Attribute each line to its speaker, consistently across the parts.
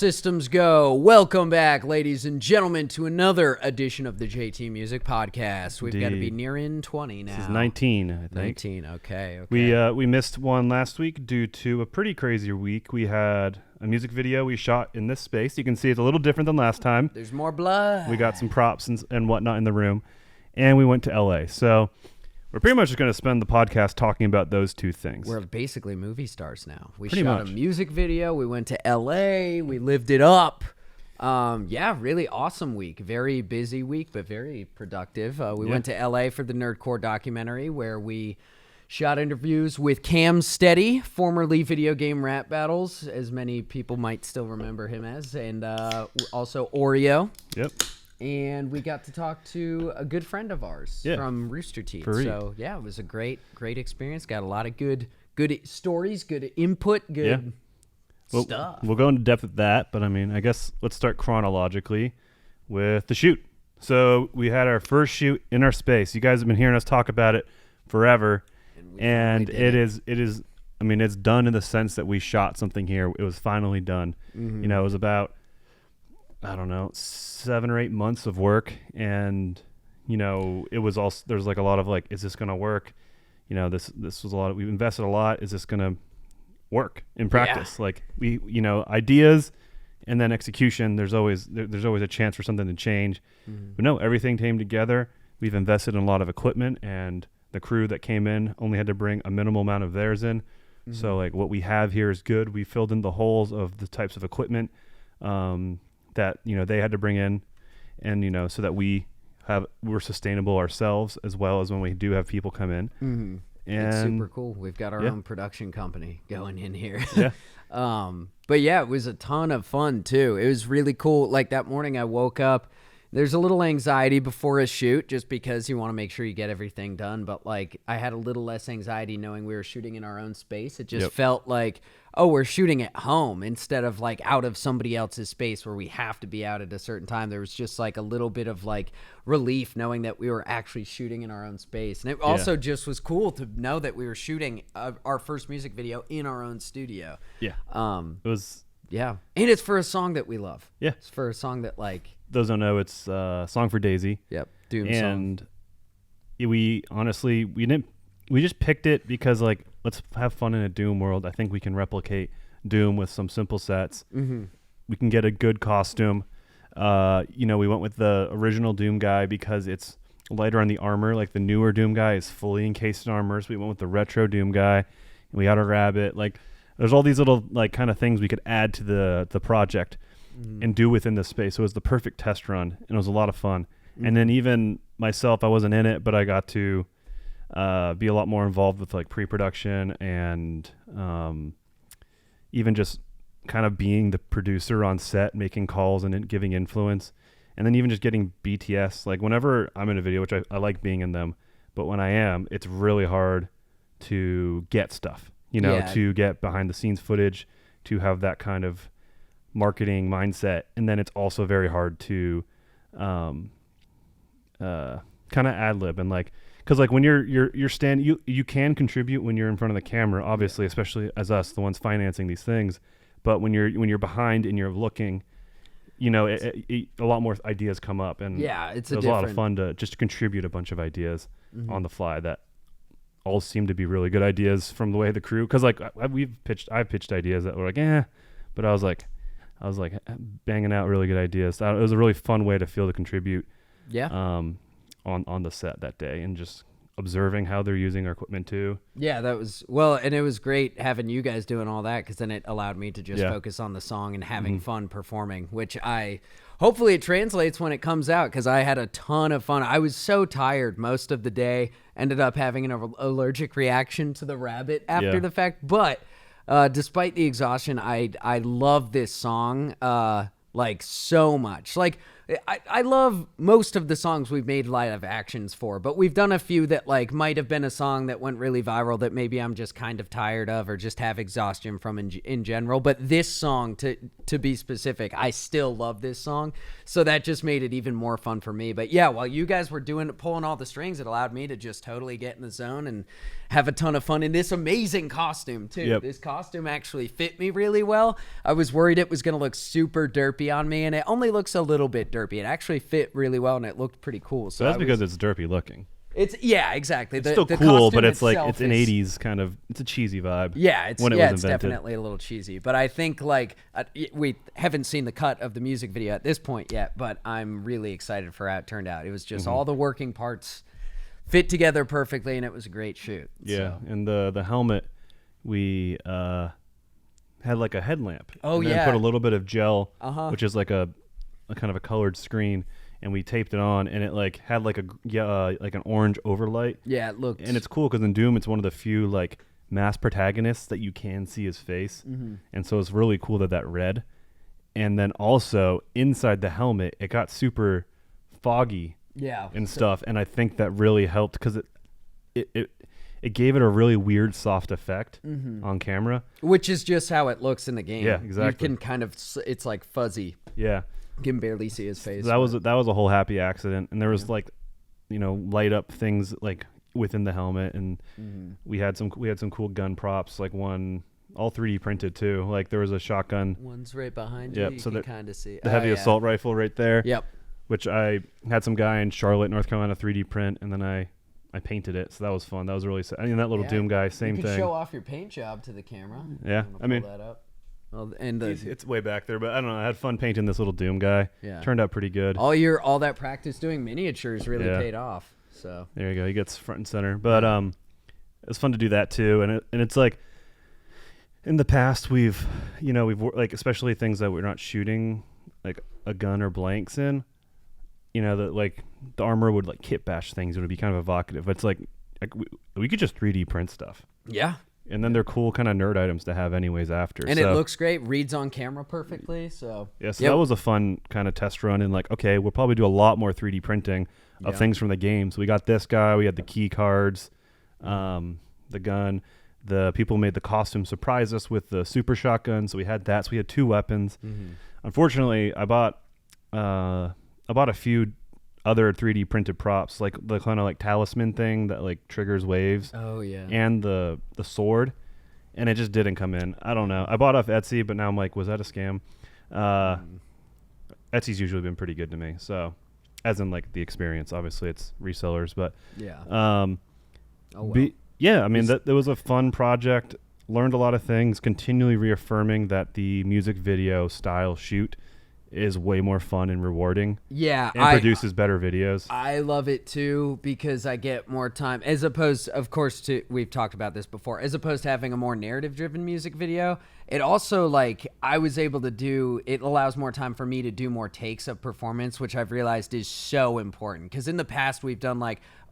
Speaker 1: systems go. Welcome back, ladies and gentlemen, to another edition of the JT Music Podcast. We've got to be nearing 20 now.
Speaker 2: This is 19, I think.
Speaker 1: 19, okay.
Speaker 2: We missed one last week due to a pretty crazy week. We had a music video we shot in this space. You can see it's a little different than last time.
Speaker 1: There's more blood.
Speaker 2: We got some props and whatnot in the room, and we went to LA. So we're pretty much just going to spend the podcast talking about those two things.
Speaker 1: We're basically movie stars now. We
Speaker 2: pretty
Speaker 1: shot
Speaker 2: much.
Speaker 1: a music video. We went to LA. We lived it up. Yeah, really awesome week. Very busy week, but very productive. We went to LA for the Nerdcore documentary where we shot interviews with Cam Steady, formerly Video Game Rap Battles, as many people might still remember him as, and also Oreo.
Speaker 2: Yep.
Speaker 1: And we got to talk to a good friend of ours from Rooster Teeth. So, yeah, it was a great experience. Got a lot of good stories, good input, good stuff.
Speaker 2: We'll go into depth with that, but I mean, I guess let's start chronologically with the shoot. So we had our first shoot in our space. You guys have been hearing us talk about it forever, and it is. I mean, it's done in the sense that we shot something here. It was finally done. Mm-hmm. You know, it was about, I don't know, 7 or 8 months of work, and you know, it was also, there's like a lot of like, is this gonna work? You know, this was a lot. We've invested a lot. Is this gonna work in practice? Yeah. Like ideas, and then execution. There's always a chance for something to change. Mm-hmm. But no, everything came together. We've invested in a lot of equipment, and the crew that came in only had to bring a minimal amount of theirs in. Mm-hmm. So like what we have here is good. We filled in the holes of the types of equipment that they had to bring in, and so that we're sustainable ourselves as well as when we do have people come in.
Speaker 1: Mm-hmm. And it's super cool. We've got our own production company going in here.
Speaker 2: Yeah.
Speaker 1: But yeah, it was a ton of fun too. It was really cool. Like that morning I woke up, there's a little anxiety before a shoot just because you want to make sure you get everything done. But like I had a little less anxiety knowing we were shooting in our own space. It just felt like, oh, we're shooting at home instead of like out of somebody else's space where we have to be out at a certain time. There was just like a little bit of like relief knowing that we were actually shooting in our own space. And it also just was cool to know that we were shooting our first music video in our own studio.
Speaker 2: Yeah. It was.
Speaker 1: Yeah. And it's for a song that we love.
Speaker 2: Yeah.
Speaker 1: It's for a song that like.
Speaker 2: Those don't know, it's Song for Daisy.
Speaker 1: Yep. Doom song.
Speaker 2: And we honestly, we just picked it because like, let's have fun in a Doom world. I think we can replicate Doom with some simple sets. Mm-hmm. We can get a good costume. We went with the original Doom guy because it's lighter on the armor. Like the newer Doom guy is fully encased in armor. So we went with the retro Doom guy. And we had a rabbit. Like there's all these little like kind of things we could add to the project and do within the space. So it was the perfect test run, and it was a lot of fun. Mm-hmm. And then even myself, I wasn't in it, but I got to be a lot more involved with like pre-production and even just kind of being the producer on set, making calls and giving influence. And then even just getting BTS. Like whenever I'm in a video, which I like being in them, but when I am, it's really hard to get stuff, to get behind the scenes footage, to have that kind of marketing mindset. And then it's also very hard to kind of ad lib and like, because like when you're standing, you can contribute when you're in front of the camera, obviously, especially as us, the ones financing these things. But when you're behind and you're looking, a lot more ideas come up, and
Speaker 1: it
Speaker 2: was a lot of fun to just contribute a bunch of ideas on the fly that all seem to be really good ideas from the way the crew. Because like I've pitched ideas that were like but I was like banging out really good ideas. It was a really fun way to feel to contribute.
Speaker 1: Yeah.
Speaker 2: On the set that day, and just observing how they're using our equipment too.
Speaker 1: Yeah, that was and it was great having you guys doing all that, because then it allowed me to just focus on the song and having fun performing, which hopefully it translates when it comes out, because I had a ton of fun. I was so tired most of the day, ended up having an allergic reaction to the rabbit after the fact, but despite the exhaustion, I love this song like so much. Like I love most of the songs we've made live actions for, but we've done a few that like might have been a song that went really viral that maybe I'm just kind of tired of or just have exhaustion from in general. But this song, to be specific, I still love this song, so that just made it even more fun for me. But yeah, while you guys were pulling all the strings, it allowed me to just totally get in the zone and have a ton of fun in this amazing costume too.
Speaker 2: Yep.
Speaker 1: This costume actually fit me really well. I was worried it was going to look super derpy on me, and it only looks a little bit derpy. It actually fit really well, and it looked pretty cool.
Speaker 2: So that's because it's derpy looking.
Speaker 1: It's exactly.
Speaker 2: It's still cool, but it's like it's an '80s kind of. It's a cheesy vibe.
Speaker 1: Yeah,
Speaker 2: it's
Speaker 1: definitely a little cheesy. But I think like we haven't seen the cut of the music video at this point yet, but I'm really excited for how it turned out. It was just all the working parts fit together perfectly, and it was a great shoot.
Speaker 2: Yeah, and the helmet we had like a headlamp.
Speaker 1: Oh,
Speaker 2: and
Speaker 1: yeah.
Speaker 2: then put a little bit of gel, which is like a kind of a colored screen. And we taped it on, and it like had like like an orange overlight.
Speaker 1: Yeah, it looked.
Speaker 2: And it's cool because in Doom, it's one of the few like mass protagonists that you can see his face, and so it's really cool that read. And then also inside the helmet, it got super foggy.
Speaker 1: Yeah.
Speaker 2: And stuff, and I think that really helped because it gave it a really weird soft effect on camera,
Speaker 1: which is just how it looks in the game.
Speaker 2: Yeah, exactly.
Speaker 1: You can kind of, it's like fuzzy.
Speaker 2: Yeah.
Speaker 1: You can barely see his face.
Speaker 2: That was a whole happy accident, and there was like, light up things like within the helmet, and we had some cool gun props, like one all 3D printed too. Like there was a shotgun.
Speaker 1: One's right behind you.
Speaker 2: Yep.
Speaker 1: You
Speaker 2: So
Speaker 1: can kind of see
Speaker 2: the heavy assault rifle right there.
Speaker 1: Yep.
Speaker 2: Which I had some guy in Charlotte, North Carolina 3D print, and then I painted it, so that was fun. That was really. I mean, that little Doom guy, same
Speaker 1: you
Speaker 2: thing.
Speaker 1: You show off your paint job to the camera.
Speaker 2: Yeah, I mean,
Speaker 1: that up. Well, and
Speaker 2: it's way back there, but I don't know. I had fun painting this little Doom guy.
Speaker 1: Yeah,
Speaker 2: turned out pretty good.
Speaker 1: All that practice doing miniatures really paid off. So
Speaker 2: there you go. He gets front and center, but it's fun to do that too, and it's like in the past we've like especially things that we're not shooting like a gun or blanks in. That like the armor would like kit bash things. It would be kind of evocative. But it's like we could just 3D print stuff.
Speaker 1: Yeah.
Speaker 2: And then they're cool kind of nerd items to have anyways after.
Speaker 1: And it looks great. Reads on camera perfectly. So
Speaker 2: that was a fun kind of test run. And like, okay, we'll probably do a lot more 3D printing of things from the game. So we got this guy. We had the key cards, the gun. The people made the costume surprise us with the super shotgun. So we had that. So we had 2 weapons. Unfortunately, I bought a few other 3D printed props, like the kind of like talisman thing that like triggers waves.
Speaker 1: Oh yeah.
Speaker 2: And the sword, and it just didn't come in. I don't know. I bought off Etsy, but now I'm like, was that a scam? Etsy's usually been pretty good to me. So, as in like the experience. Obviously, it's resellers, but
Speaker 1: yeah.
Speaker 2: Oh well. I mean that was a fun project. Learned a lot of things. Continually reaffirming that the music video style shoot is way more fun and rewarding.
Speaker 1: Yeah.
Speaker 2: And produces better videos.
Speaker 1: I love it too because I get more time as opposed, of course, to, we've talked about this before, as opposed to having a more narrative driven music video. It also I was able to it allows more time for me to do more takes of performance, which I've realized is so important. Because in the past we've done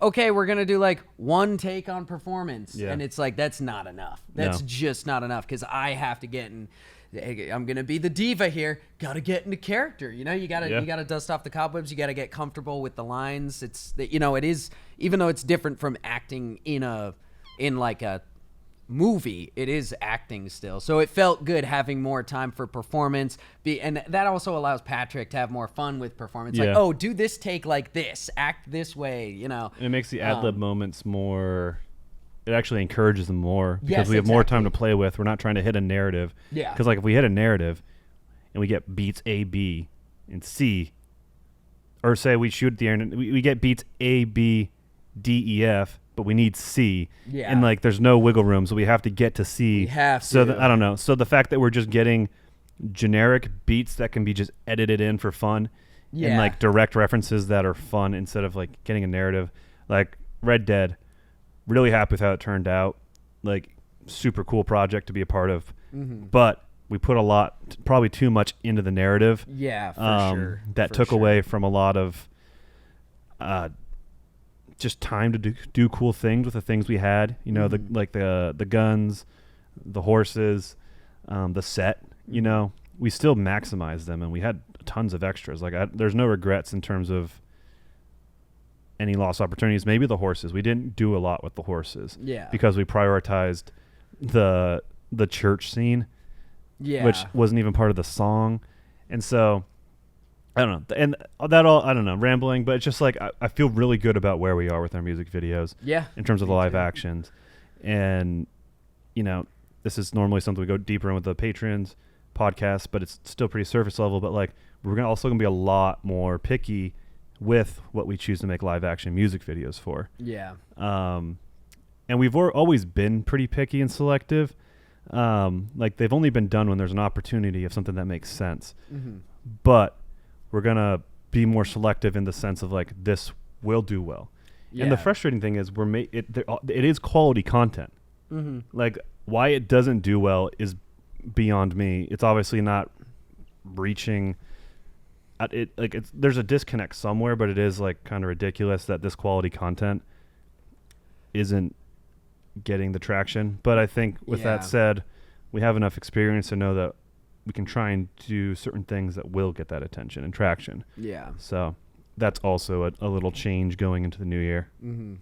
Speaker 1: okay, we're going to do 1 take on performance. Yeah. And it's that's not enough. That's just not enough because I have to get in. I'm gonna be the diva here. Got to get into character. You gotta dust off the cobwebs. You gotta get comfortable with the lines. It's it is, even though it's different from acting in a movie, it is acting still. So it felt good having more time for performance. And that also allows Patrick to have more fun with performance.
Speaker 2: Yeah.
Speaker 1: Do this take like this, act this way.
Speaker 2: And it makes the ad lib moments more. It actually encourages them more because we have
Speaker 1: exactly.
Speaker 2: more time to play with. We're not trying to hit a narrative.
Speaker 1: Yeah.
Speaker 2: Because if we hit a narrative and we get beats A, B, and C, or say we shoot at the end, we get beats A, B, D, E, F, but we need C.
Speaker 1: Yeah.
Speaker 2: And there's no wiggle room, so we have to get to C.
Speaker 1: We have to.
Speaker 2: So I don't know. So the fact that we're just getting generic beats that can be just edited in for fun, and direct references that are fun instead of getting a narrative, like Red Dead. Really happy with how it turned out. Super cool project to be a part of. But we put a lot, probably too much into the narrative.
Speaker 1: Yeah, for sure.
Speaker 2: That took away from a lot of just time to do cool things with the things we had. The guns, the horses, the set. We still maximized them, and we had tons of extras. There's no regrets in terms of any lost opportunities. Maybe the horses. We didn't do a lot with the horses.
Speaker 1: Yeah.
Speaker 2: Because we prioritized the church scene.
Speaker 1: Yeah.
Speaker 2: Which wasn't even part of the song. And so I don't know. And that all, I don't know, rambling, but it's just I feel really good about where we are with our music videos.
Speaker 1: Yeah.
Speaker 2: In terms of the live actions. And, you know, this is normally something we go deeper in with the patrons podcast, but it's still pretty surface level. But like, we're also going to be a lot more picky with what we choose to make live action music videos for.
Speaker 1: Yeah.
Speaker 2: And we've always been pretty picky and selective. Like, they've only been done when there's an opportunity of something that makes sense. Mm-hmm. But we're going to be more selective in the sense of like, this will do well. Yeah. And the frustrating thing is it is quality content. Mm-hmm. Like, why it doesn't do well is beyond me. It's obviously not reaching at it. Like, there's a disconnect somewhere, but it is like kind of ridiculous that this quality content isn't getting the traction. But I think with that said, we have enough experience to know that we can try and do certain things that will get that attention and traction. Yeah. So that's also a little change going into the new year.
Speaker 1: Mm-hmm.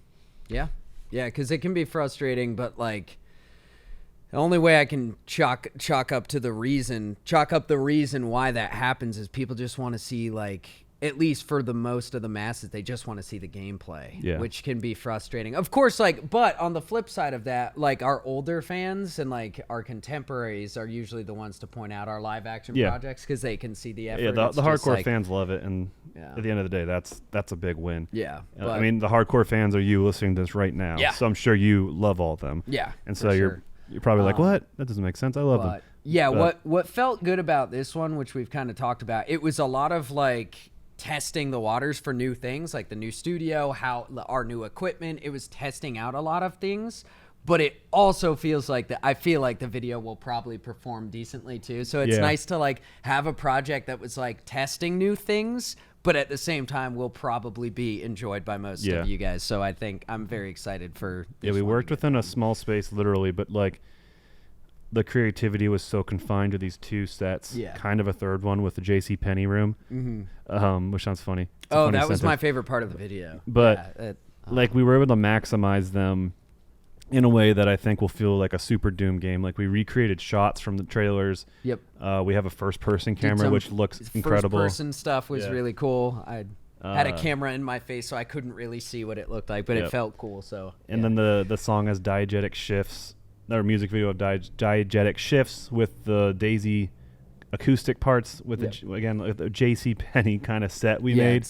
Speaker 1: Yeah. Yeah, because it can be frustrating, but like, the only way I can chalk up the reason why that happens is people just want to see, like, at least for the most of the masses, they just want to see the gameplay, which can be frustrating. Of course, like, but on the flip side of that, like, our older fans and like our contemporaries are usually the ones to point out our live action projects because they can see the effort.
Speaker 2: Yeah, the hardcore fans love it, and at the end of the day, that's a big win.
Speaker 1: Yeah,
Speaker 2: I mean, the hardcore fans are you listening to this right now, so I'm sure you love all of them.
Speaker 1: Yeah,
Speaker 2: and so you're probably like, what? That doesn't make sense. I love them.
Speaker 1: Yeah, what felt good about this one, which we've kind of talked about, it was a lot of like testing the waters for new things, like the new studio, our new equipment. It was testing out a lot of things, but it also feels like I feel like the video will probably perform decently too. So it's nice to like have a project that was like testing new things, but at the same time will probably be enjoyed by most of you guys. So I think I'm very excited for this.
Speaker 2: Yeah, we worked within a small space literally, but like the creativity was so confined to these two sets. Yeah. Kind of a third one with the J.C. Penney room, which sounds funny.
Speaker 1: That was my favorite part of the video.
Speaker 2: But like we were able to maximize them in a way that I think will feel like a Super Doom game. Like we recreated shots from the trailers. Yep. We have a first-person camera, which looks incredible.
Speaker 1: First-person stuff was really cool. I had a camera in my face, so I couldn't really see what it looked like, but it felt cool. So.
Speaker 2: And then the song has diegetic shifts. Our music video of diegetic shifts with the Daisy acoustic parts with the J.C. Penney kind of set we made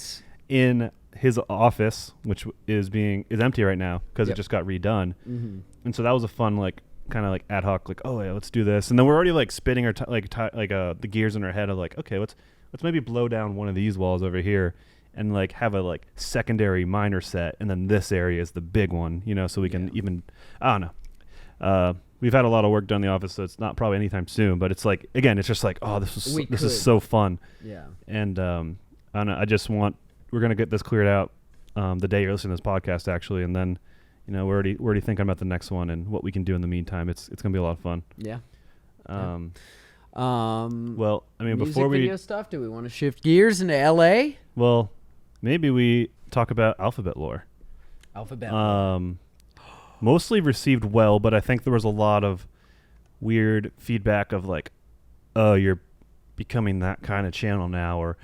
Speaker 2: in his office, which is empty right now because it just got redone. Mm-hmm. And so that was a fun like kind of like ad hoc like, oh yeah, let's do this. And then we're already like spinning our the gears in our head of like, okay, let's maybe blow down one of these walls over here and like have a like secondary minor set, and then this area is the big one, you know, so we can even I don't know. We've had a lot of work done in the office, so it's not probably anytime soon, but it's like, again, it's just like, oh, this is so fun. Yeah. And, I don't know, we're going to get this cleared out, the day you're listening to this podcast actually. And then, you know, we're already thinking about the next one and what we can do in the meantime. It's going to be a lot of fun.
Speaker 1: Yeah.
Speaker 2: Well, I mean, before
Speaker 1: video stuff, do we want to shift gears into LA?
Speaker 2: Well, maybe we talk about alphabet lore. Mostly received well, but I think there was a lot of weird feedback of like, oh, you're becoming that kind of channel now,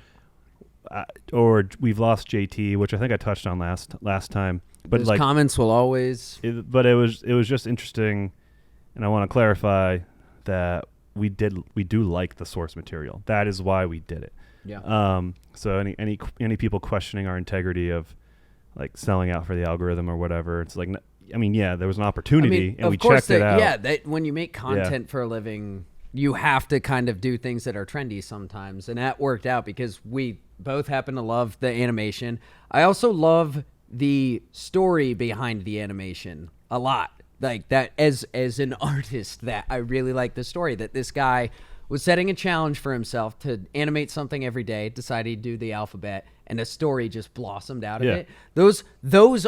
Speaker 2: or we've lost JT, which I think I touched on last time. But
Speaker 1: those
Speaker 2: like
Speaker 1: comments will always.
Speaker 2: But it was just interesting, and I want to clarify that we do like the source material. That is why we did it. Yeah. So any people questioning our integrity of like selling out for the algorithm or whatever, it's like. I mean, yeah, there was an opportunity, and we checked it out.
Speaker 1: Yeah, when you make content for a living, you have to kind of do things that are trendy sometimes, and that worked out because we both happen to love the animation. I also love the story behind the animation a lot. Like that, as an artist, that I really like the story that this guy was setting a challenge for himself to animate something every day, decided he'd do the alphabet, and a story just blossomed out of it. Those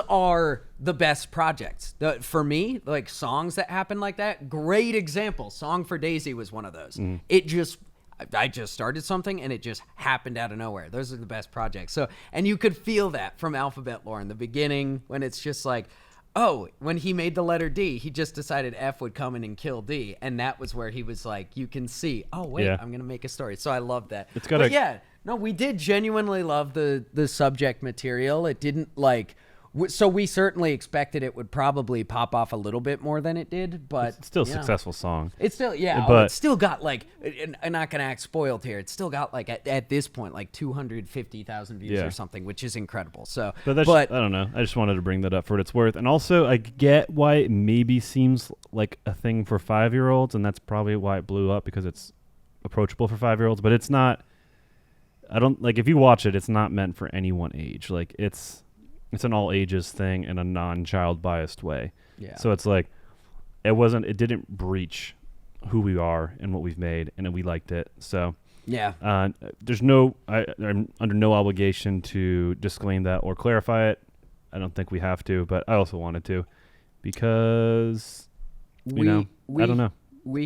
Speaker 1: are the best projects. For me, like songs that happen like that, great example. Song for Daisy was one of those. I just started something and it just happened out of nowhere. Those are the best projects. So, and you could feel that from alphabet lore in the beginning when it's just like, oh, when he made the letter D, he just decided F would come in and kill D. And that was where he was like, you can see, oh, wait, I'm going to make a story. So I love that. We did genuinely love the subject material. It didn't like So we certainly expected it would probably pop off a little bit more than it did, but
Speaker 2: it's still a successful song.
Speaker 1: It's still,
Speaker 2: but
Speaker 1: it's still got like, I'm not going to act spoiled here. It's still got like at this point, like 250,000 views or something, which is incredible. So,
Speaker 2: but I don't know. I just wanted to bring that up for what it's worth. And also I get why it maybe seems like a thing for 5-year-olds, and that's probably why it blew up, because it's approachable for 5-year-olds, but it's not. I don't like, if you watch it, it's not meant for any one age. Like it's an all ages thing in a non-child biased way. Yeah. So it's like it didn't breach who we are and what we've made, and we liked it. So
Speaker 1: yeah.
Speaker 2: I'm under no obligation to disclaim that or clarify it. I don't think we have to, but I also wanted to, because I don't know. We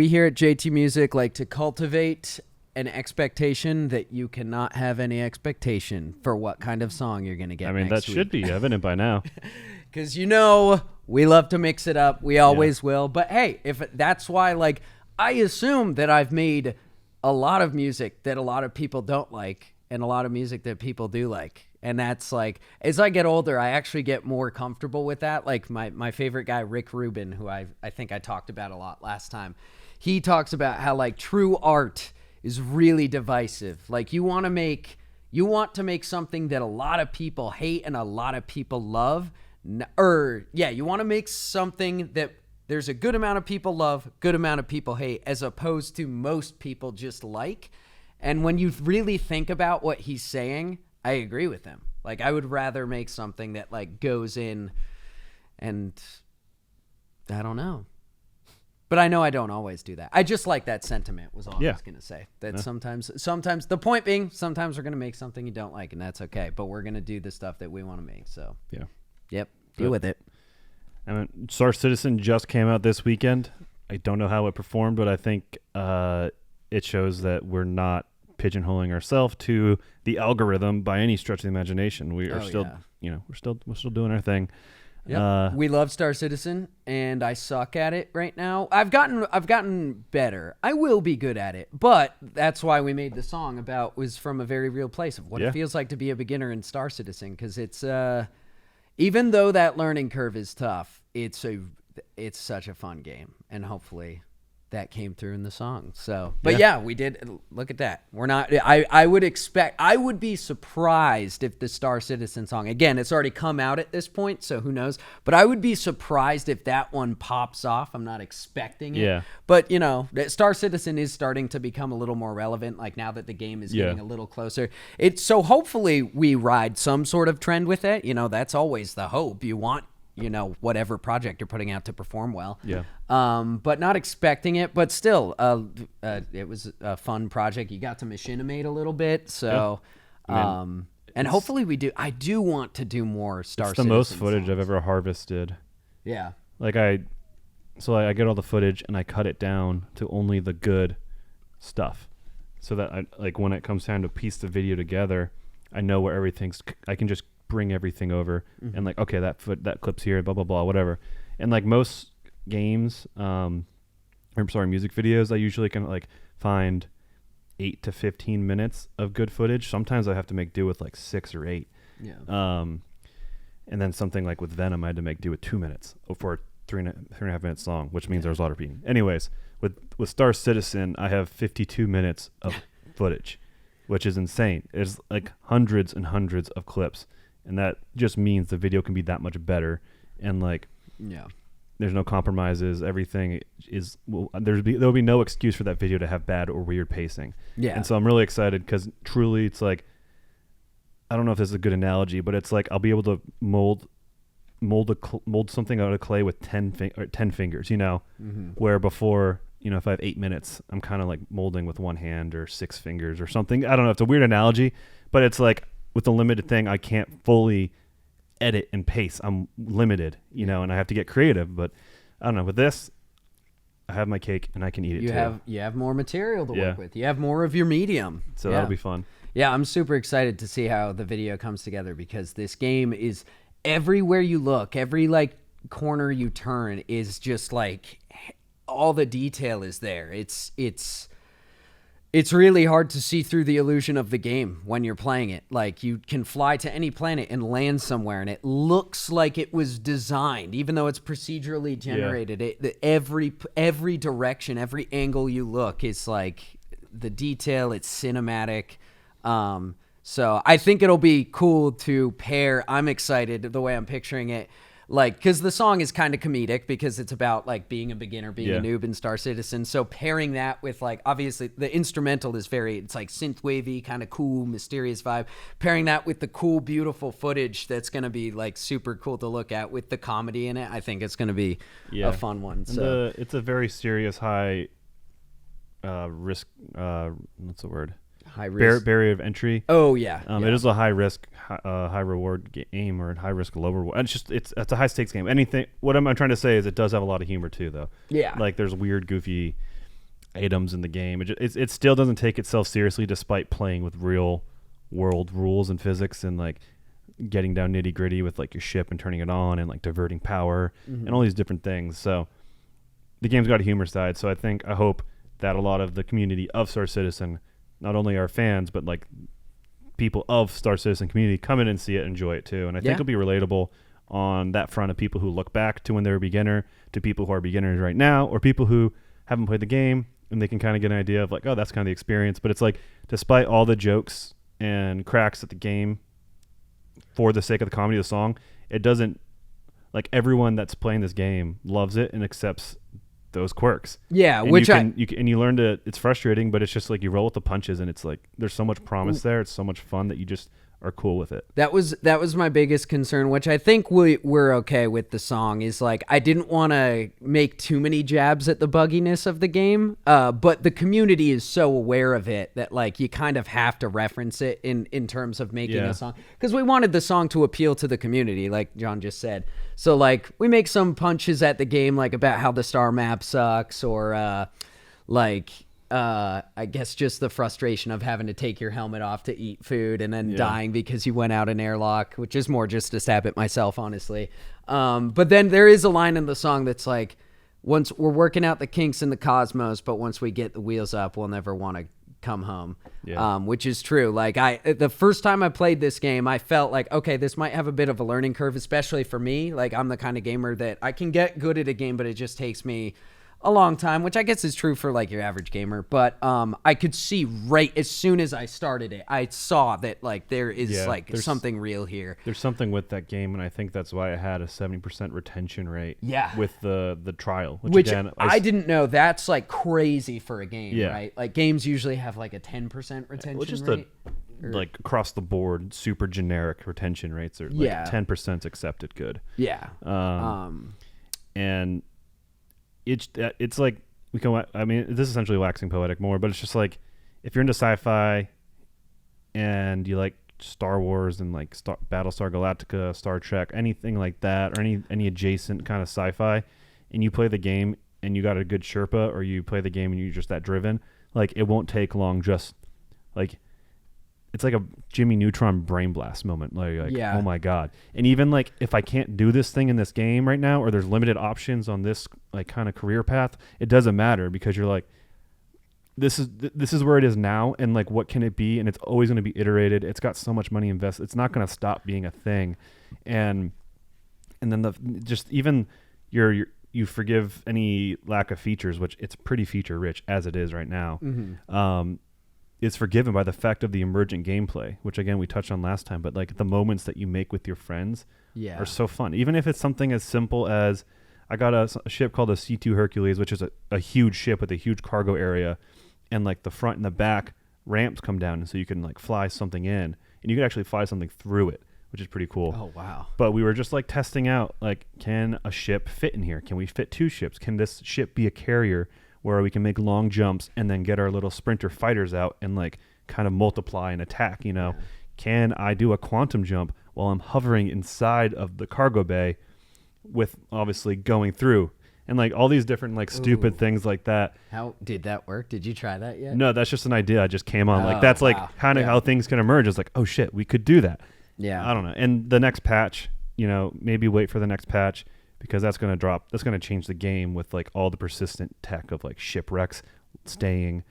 Speaker 1: here at JT Music like to cultivate an expectation that you cannot have any expectation for what kind of song you're going to get.
Speaker 2: I mean, that should be evident by now.
Speaker 1: Because we love to mix it up. We always will. But hey, if that's why, like, I assume that I've made a lot of music that a lot of people don't like, and a lot of music that people do like. And that's like, as I get older, I actually get more comfortable with that. Like my favorite guy, Rick Rubin, who I think I talked about a lot last time, he talks about how like true art is really divisive. Like you want to make something that a lot of people hate and a lot of people love. You want to make something that there's a good amount of people love, good amount of people hate, as opposed to most people just like. And when you really think about what he's saying, I agree with him. Like I would rather make something that like goes in, and I don't know. But I know I don't always do that. I just like that sentiment was all I was going to say. That sometimes the point being, sometimes we're going to make something you don't like, and that's okay. But we're going to do the stuff that we want to make. So deal with it.
Speaker 2: I mean, Star Citizen just came out this weekend. I don't know how it performed, but I think it shows that we're not pigeonholing ourselves to the algorithm by any stretch of the imagination. We are we're still doing our thing.
Speaker 1: Yep. We love Star Citizen, and I suck at it right now. I've gotten better. I will be good at it, but that's why we made the song was from a very real place of what it feels like to be a beginner in Star Citizen, because it's even though that learning curve is tough, it's such a fun game, and hopefully that came through in the song. So, but we did. Look at that. We're not. I would be surprised if the Star Citizen song, again, it's already come out at this point, so who knows? But I would be surprised if that one pops off. I'm not expecting it. Yeah. But Star Citizen is starting to become a little more relevant. Like now that the game is getting a little closer, so hopefully we ride some sort of trend with it. That's always the hope. You want whatever project you're putting out to perform well. Yeah. But not expecting it, but still, it was a fun project. You got to machinimate a little bit. So, and hopefully we do. I do want to do more Star Citizen.
Speaker 2: It's the most footage songs I've ever harvested.
Speaker 1: Yeah.
Speaker 2: Like I get all the footage and I cut it down to only the good stuff, so that when it comes time to piece the video together, I know where I can just bring everything over and like, okay, that clip's here, blah blah blah, whatever. And like most games, music videos, I usually can like find 8 to 15 minutes of good footage. Sometimes I have to make do with like 6 or 8. Yeah. And then something like with Venom, I had to make do with 2 minutes for a 3.5 minute song, which means there's a lot of repeating. Anyways, with Star Citizen, I have 52 minutes of footage, which is insane. It's like hundreds and hundreds of clips. And that just means the video can be that much better. And like, there's no compromises. Everything is, there'll be no excuse for that video to have bad or weird pacing. Yeah. And so I'm really excited because truly it's like, I don't know if this is a good analogy, but it's like I'll be able to mold something out of clay with 10 fingers, where before, if I have 8 minutes, I'm kind of like molding with one hand or 6 fingers or something. I don't know. It's a weird analogy, but it's like, with the limited thing, I can't fully edit and pace. I'm limited, and I have to get creative. But I don't know. With this, I have my cake and I can eat it too.
Speaker 1: You have more material to work with. You have more of your medium.
Speaker 2: So that'll be fun.
Speaker 1: Yeah, I'm super excited to see how the video comes together, because this game is everywhere you look, every like corner you turn is just like all the detail is there. It's It's really hard to see through the illusion of the game when you're playing it. Like, you can fly to any planet and land somewhere, and it looks like it was designed, even though it's procedurally generated. Every direction, every angle you look is like the detail. It's cinematic. So I think it'll be cool to pair. I'm excited the way I'm picturing it. Like, because the song is kind of comedic because it's about like being a beginner, being a noob in Star Citizen. So pairing that with like, obviously the instrumental is it's like synth wavy, kind of cool, mysterious vibe. Pairing that with the cool, beautiful footage that's going to be like super cool to look at with the comedy in it. I think it's going to be a fun one. So
Speaker 2: it's a very serious high risk. What's the word?
Speaker 1: High risk
Speaker 2: barrier of entry.
Speaker 1: Oh yeah.
Speaker 2: It is a high risk, high reward game, or high risk, low reward. And it's a high stakes game. What I'm trying to say is it does have a lot of humor too, though.
Speaker 1: Yeah.
Speaker 2: Like there's weird, goofy items in the game. It still doesn't take itself seriously, despite playing with real world rules and physics and like getting down nitty gritty with like your ship and turning it on and like diverting power and all these different things. So the game's got a humor side. So I hope that a lot of the community of Star Citizen, not only our fans, but like people of Star Citizen community, come in and see it, enjoy it too. And I think it'll be relatable on that front of people who look back to when they were a beginner, to people who are beginners right now, or people who haven't played the game, and they can kind of get an idea of like, oh, that's kind of the experience. But it's like, despite all the jokes and cracks at the game, for the sake of the comedy of the song, it doesn't, like, everyone that's playing this game loves it and accepts those quirks.
Speaker 1: Yeah,
Speaker 2: and
Speaker 1: which
Speaker 2: you learn to. It's frustrating, but it's just like you roll with the punches, and it's like there's so much promise there. It's so much fun that you just are cool with it.
Speaker 1: That was my biggest concern, which I think we're okay with the song, is like I didn't want to make too many jabs at the bugginess of the game, but the community is so aware of it that like you kind of have to reference it in terms of making a song, because we wanted the song to appeal to the community, like John just said. So like we make some punches at the game, like about how the star map sucks, or I guess just the frustration of having to take your helmet off to eat food and then dying because you went out an airlock, which is more just a stab at myself, honestly. But then there is a line in the song that's like, once we're working out the kinks in the cosmos, but once we get the wheels up, we'll never want to come home. Which is true. Like the first time I played this game, I felt like, okay, this might have a bit of a learning curve, especially for me. Like I'm the kind of gamer that I can get good at a game, but it just takes me a long time, which I guess is true for like your average gamer. But I could see right as soon as I started it, I saw that like there is there's something real here.
Speaker 2: There's something with that game, and I think that's why it had a 70% retention rate. With the trial, which again,
Speaker 1: I didn't know. That's like crazy for a game, right? Like games usually have like a 10% retention rate.
Speaker 2: Like across the board, super generic retention rates are like 10% accepted good. And it's like I mean, this is essentially waxing poetic more, but it's just like if you're into sci-fi and you like Star Wars and like Battlestar Galactica, Star Trek, anything like that, or any adjacent kind of sci-fi, and you play the game and you got a good Sherpa, or you play the game and you're just that driven, like it won't take long. Just like it's like a Jimmy Neutron brain blast moment. Like oh my God. And even like if I can't do this thing in this game right now, or there's limited options on this like kind of career path, it doesn't matter, because you're like, this is where it is now, and like what can it be? And it's always going to be iterated. It's got so much money invested. It's not going to stop being a thing. And then you forgive any lack of features, which it's pretty feature rich as it is right now. Is forgiven by the fact of the emergent gameplay, which again we touched on last time, but like the moments that you make with your friends are so fun. Even if it's something as simple as, I got a ship called a C2 Hercules, which is a huge ship with a huge cargo area, and like the front and the back ramps come down, and so you can like fly something in, and you can actually fly something through it, which is pretty cool.
Speaker 1: Oh wow. But
Speaker 2: we were just like testing out, like, can a ship fit in here? Can we fit two ships? Can this ship be a carrier where we can make long jumps and then get our little sprinter fighters out and like kind of multiply and attack, you know? Can I do a quantum jump while I'm hovering inside of the cargo bay with obviously going through? And like all these different like stupid things like that.
Speaker 1: How did that work? Did you try that yet?
Speaker 2: No, that's just an idea I just came on. Like that's like kind of how things can emerge. It's like, oh shit, we could do that.
Speaker 1: Yeah.
Speaker 2: I don't know. And the next patch, you know, maybe wait for the next patch, because that's going to change the game with like all the persistent tech of like shipwrecks staying,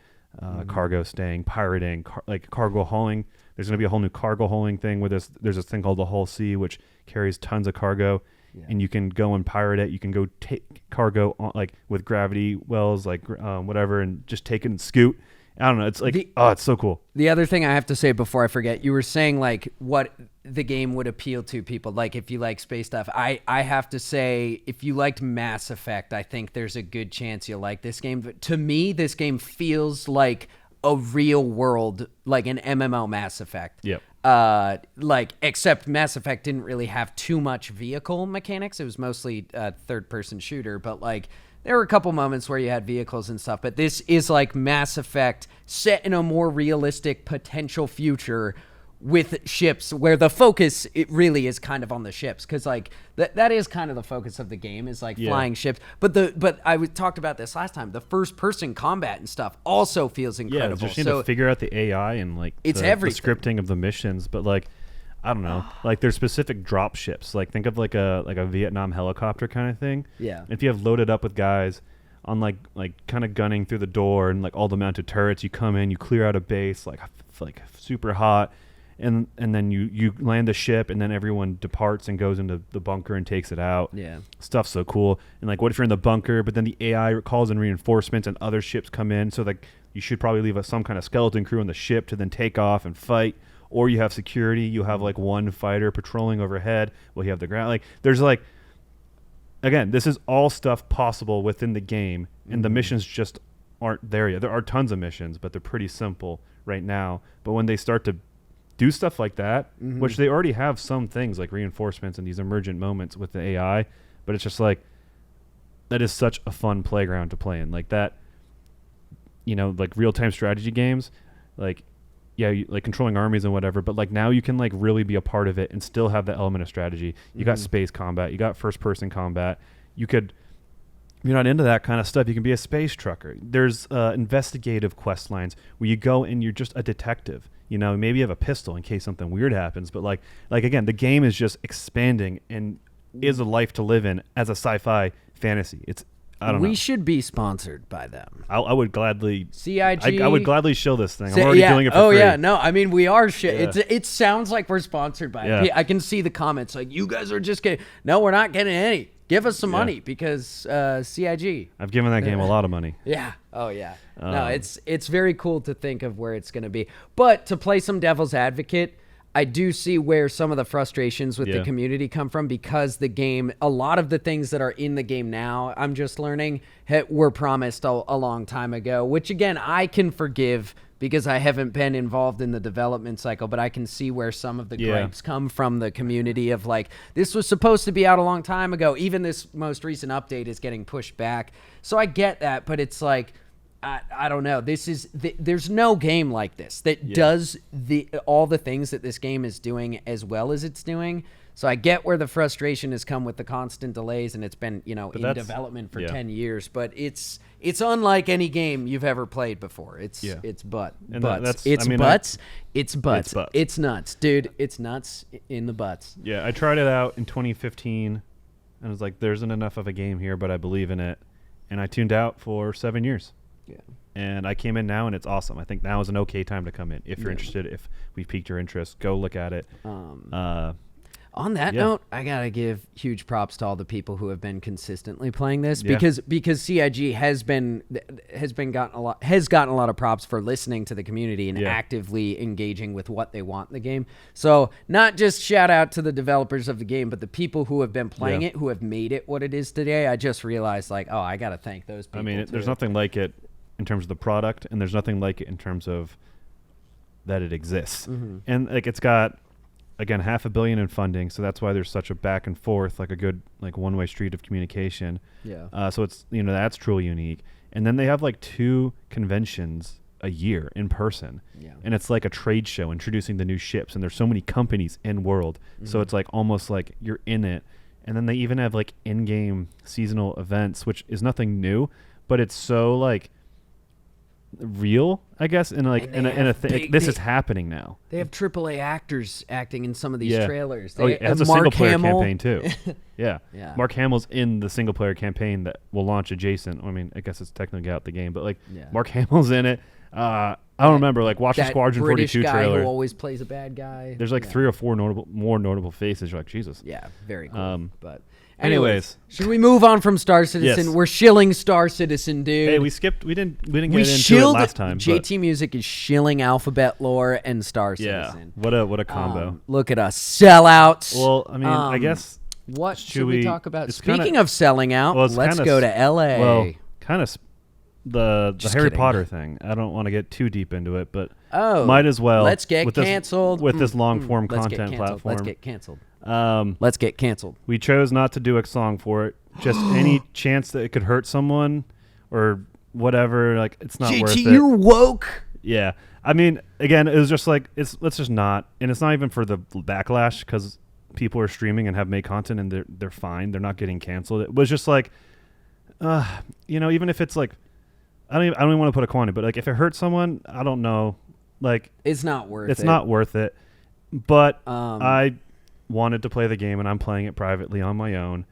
Speaker 2: cargo staying, pirating, cargo hauling. There's going to be a whole new cargo hauling thing where there's this thing called the Hull Sea, which carries tons of cargo, and you can go and pirate it. You can go take cargo on, like with gravity wells, like whatever, and just take it and scoot. I don't know. It's like, it's so cool.
Speaker 1: The other thing I have to say before I forget, you were saying like what the game would appeal to people, like if you like space stuff. I have to say, if you liked Mass Effect, I think there's a good chance you'll like this game. But to me, this game feels like a real world, like an MMO Mass Effect.
Speaker 2: Yep.
Speaker 1: Except Mass Effect didn't really have too much vehicle mechanics. It was mostly a third-person shooter, but like there were a couple moments where you had vehicles and stuff. But this is like Mass Effect set in a more realistic potential future with ships, where the focus it really is kind of on the ships, because like that is kind of the focus of the game, is like flying ships. But talked about this last time. The first person combat and stuff also feels incredible.
Speaker 2: Yeah, just need to figure out the AI and like
Speaker 1: it's
Speaker 2: the scripting of the missions. But like, I don't know, like there's specific drop ships. Like think of like a Vietnam helicopter kind of thing.
Speaker 1: Yeah.
Speaker 2: If you have loaded up with guys on like kind of gunning through the door and like all the mounted turrets, you come in, you clear out a base like super hot. And then you land the ship, and then everyone departs and goes into the bunker and takes it out.
Speaker 1: Yeah.
Speaker 2: Stuff's so cool. And like, what if you're in the bunker, but then the AI calls in reinforcements and other ships come in? So like, you should probably leave some kind of skeleton crew on the ship to then take off and fight. Or you have security. You have like one fighter patrolling overhead. Well, you have the ground. Like, there's like, again, this is all stuff possible within the game, and the missions just aren't there yet. There are tons of missions, but they're pretty simple right now. But when they start to do stuff like that, which they already have some things like reinforcements and these emergent moments with the AI, but it's just like, that is such a fun playground to play in. Like that, like real-time strategy games, like, like controlling armies and whatever, but like now you can like really be a part of it and still have that element of strategy. You got space combat, you got first-person combat. You could, if you're not into that kind of stuff, you can be a space trucker. There's investigative quest lines where you go and you're just a detective. Maybe you have a pistol in case something weird happens, but like again, the game is just expanding and is a life to live in as a sci-fi fantasy. I don't know.
Speaker 1: We should be sponsored by them.
Speaker 2: I would gladly
Speaker 1: CIG.
Speaker 2: I would gladly show this thing. I'm already doing it for free.
Speaker 1: Oh yeah, no, I mean we are. It sounds like we're sponsored by it. I can see the comments like, you guys are just getting. No, we're not getting any. Give us some money because CIG.
Speaker 2: I've given that game a lot of money.
Speaker 1: Yeah. Oh yeah. No, it's very cool to think of where it's going to be. But to play some devil's advocate, I do see where some of the frustrations with the community come from, because the game, a lot of the things that are in the game now, I'm just learning, were promised a long time ago, which again, I can forgive because I haven't been involved in the development cycle, but I can see where some of the gripes come from the community of like, this was supposed to be out a long time ago. Even this most recent update is getting pushed back. So I get that, but it's like, I don't know. There's no game like this that does all the things that this game is doing as well as it's doing. So I get where the frustration has come with the constant delays, and it's been, in development for 10 years. But it's unlike any game you've ever played before. It's butts. It's nuts, dude. It's nuts in the butts.
Speaker 2: Yeah, I tried it out in 2015, and I was like, there isn't enough of a game here, but I believe in it. And I tuned out for 7 years.
Speaker 1: Yeah.
Speaker 2: And I came in now, and it's awesome. I think now is an okay time to come in. If you're interested, if we've piqued your interest, go look at it.
Speaker 1: On that note, I gotta give huge props to all the people who have been consistently playing this, because CIG has gotten a lot of props for listening to the community and actively engaging with what they want in the game. So not just shout out to the developers of the game, but the people who have been playing it, who have made it what it is today. I just realized like, I gotta thank those people.
Speaker 2: I mean, there's nothing like it in terms of the product, and there's nothing like it in terms of that it exists. And like, it's got, again, $500 million in funding, so that's why there's such a back and forth, like a good like one-way street of communication. So it's, that's truly unique. And then they have like 2 conventions a year in person, and it's like a trade show introducing the new ships, and there's so many companies in world, so it's like almost like you're in it. And then they even have like in-game seasonal events, which is nothing new, but it's so like real, I guess, in like in a thing. This is happening now.
Speaker 1: They have AAA actors acting in some of these trailers.
Speaker 2: It's a single player campaign too. Mark Hamill's in the single player campaign that will launch adjacent. I mean, I guess it's technically out the game, but like Mark Hamill's in it. I don't remember. Like watch the
Speaker 1: That
Speaker 2: Squadron
Speaker 1: British
Speaker 2: 42
Speaker 1: guy
Speaker 2: trailer.
Speaker 1: who always plays a bad guy.
Speaker 2: There's like 3 or 4 more notable faces. You're like, Jesus.
Speaker 1: Yeah, very cool. But
Speaker 2: anyways,
Speaker 1: should we move on from Star Citizen?
Speaker 2: Yes.
Speaker 1: We're shilling Star Citizen, dude.
Speaker 2: Hey, we didn't get into it last time.
Speaker 1: JT Music is shilling Alphabet Lore and Star
Speaker 2: Yeah,
Speaker 1: Citizen.
Speaker 2: what a combo.
Speaker 1: Look at us, sellouts.
Speaker 2: Well, I mean, I guess
Speaker 1: what should we talk about?
Speaker 2: it's
Speaker 1: Speaking
Speaker 2: kinda-
Speaker 1: of selling out,
Speaker 2: well, it's
Speaker 1: let's
Speaker 2: kinda
Speaker 1: go to LA.
Speaker 2: Well, kind of the Harry
Speaker 1: kidding.
Speaker 2: Potter thing. I don't want to get too deep into it, but
Speaker 1: Oh,
Speaker 2: might as well.
Speaker 1: Let's get
Speaker 2: with
Speaker 1: canceled
Speaker 2: with this long form
Speaker 1: Let's get
Speaker 2: content
Speaker 1: canceled.
Speaker 2: platform.
Speaker 1: Let's get canceled.
Speaker 2: Um,
Speaker 1: Let's get canceled.
Speaker 2: we chose not to do a song for it. Just any chance that it could hurt someone or whatever. Like it's not worth it.
Speaker 1: You're woke.
Speaker 2: Yeah, I mean, again, it was just like let's just not, and it's not even for the backlash because people are streaming and have made content and they're fine. They're not getting canceled. It was just like, even if it's like, I don't even want to put a quantity, but like if it hurts someone, I don't know, like
Speaker 1: It's not worth it.
Speaker 2: it's not worth it. But I wanted to play the game and I'm playing it privately on my own.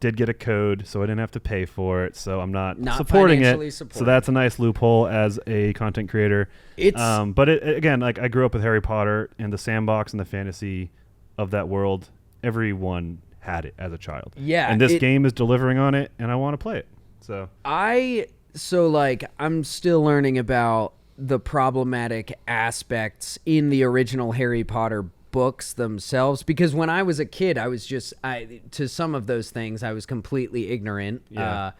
Speaker 2: Did get a code, so I didn't have to pay for it. So I'm not supporting it. So that's a nice loophole as a content creator.
Speaker 1: It's
Speaker 2: but again, like I grew up with Harry Potter and the sandbox and the fantasy of that world. Everyone had it as a child.
Speaker 1: Yeah,
Speaker 2: and this game is delivering on it, and I want to play it. So
Speaker 1: I'm still learning about the problematic aspects in the original Harry Potter books themselves, because when I was a kid, I was just to some of those things I was completely ignorant.
Speaker 2: Yeah.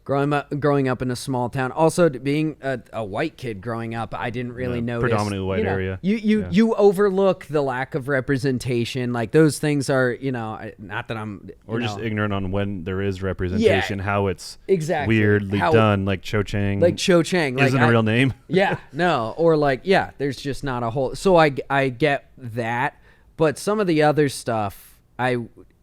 Speaker 1: Growing up in a small town, also being a white kid growing up, I didn't really notice
Speaker 2: predominantly white area.
Speaker 1: You overlook the lack of representation. Like those things are, not that I'm
Speaker 2: or just ignorant on when there is representation, how it's
Speaker 1: exactly
Speaker 2: weirdly done, like Cho Chang.
Speaker 1: Like Cho Chang
Speaker 2: isn't a real name.
Speaker 1: Yeah, no, or there's just not a whole. So I get that, but some of the other stuff I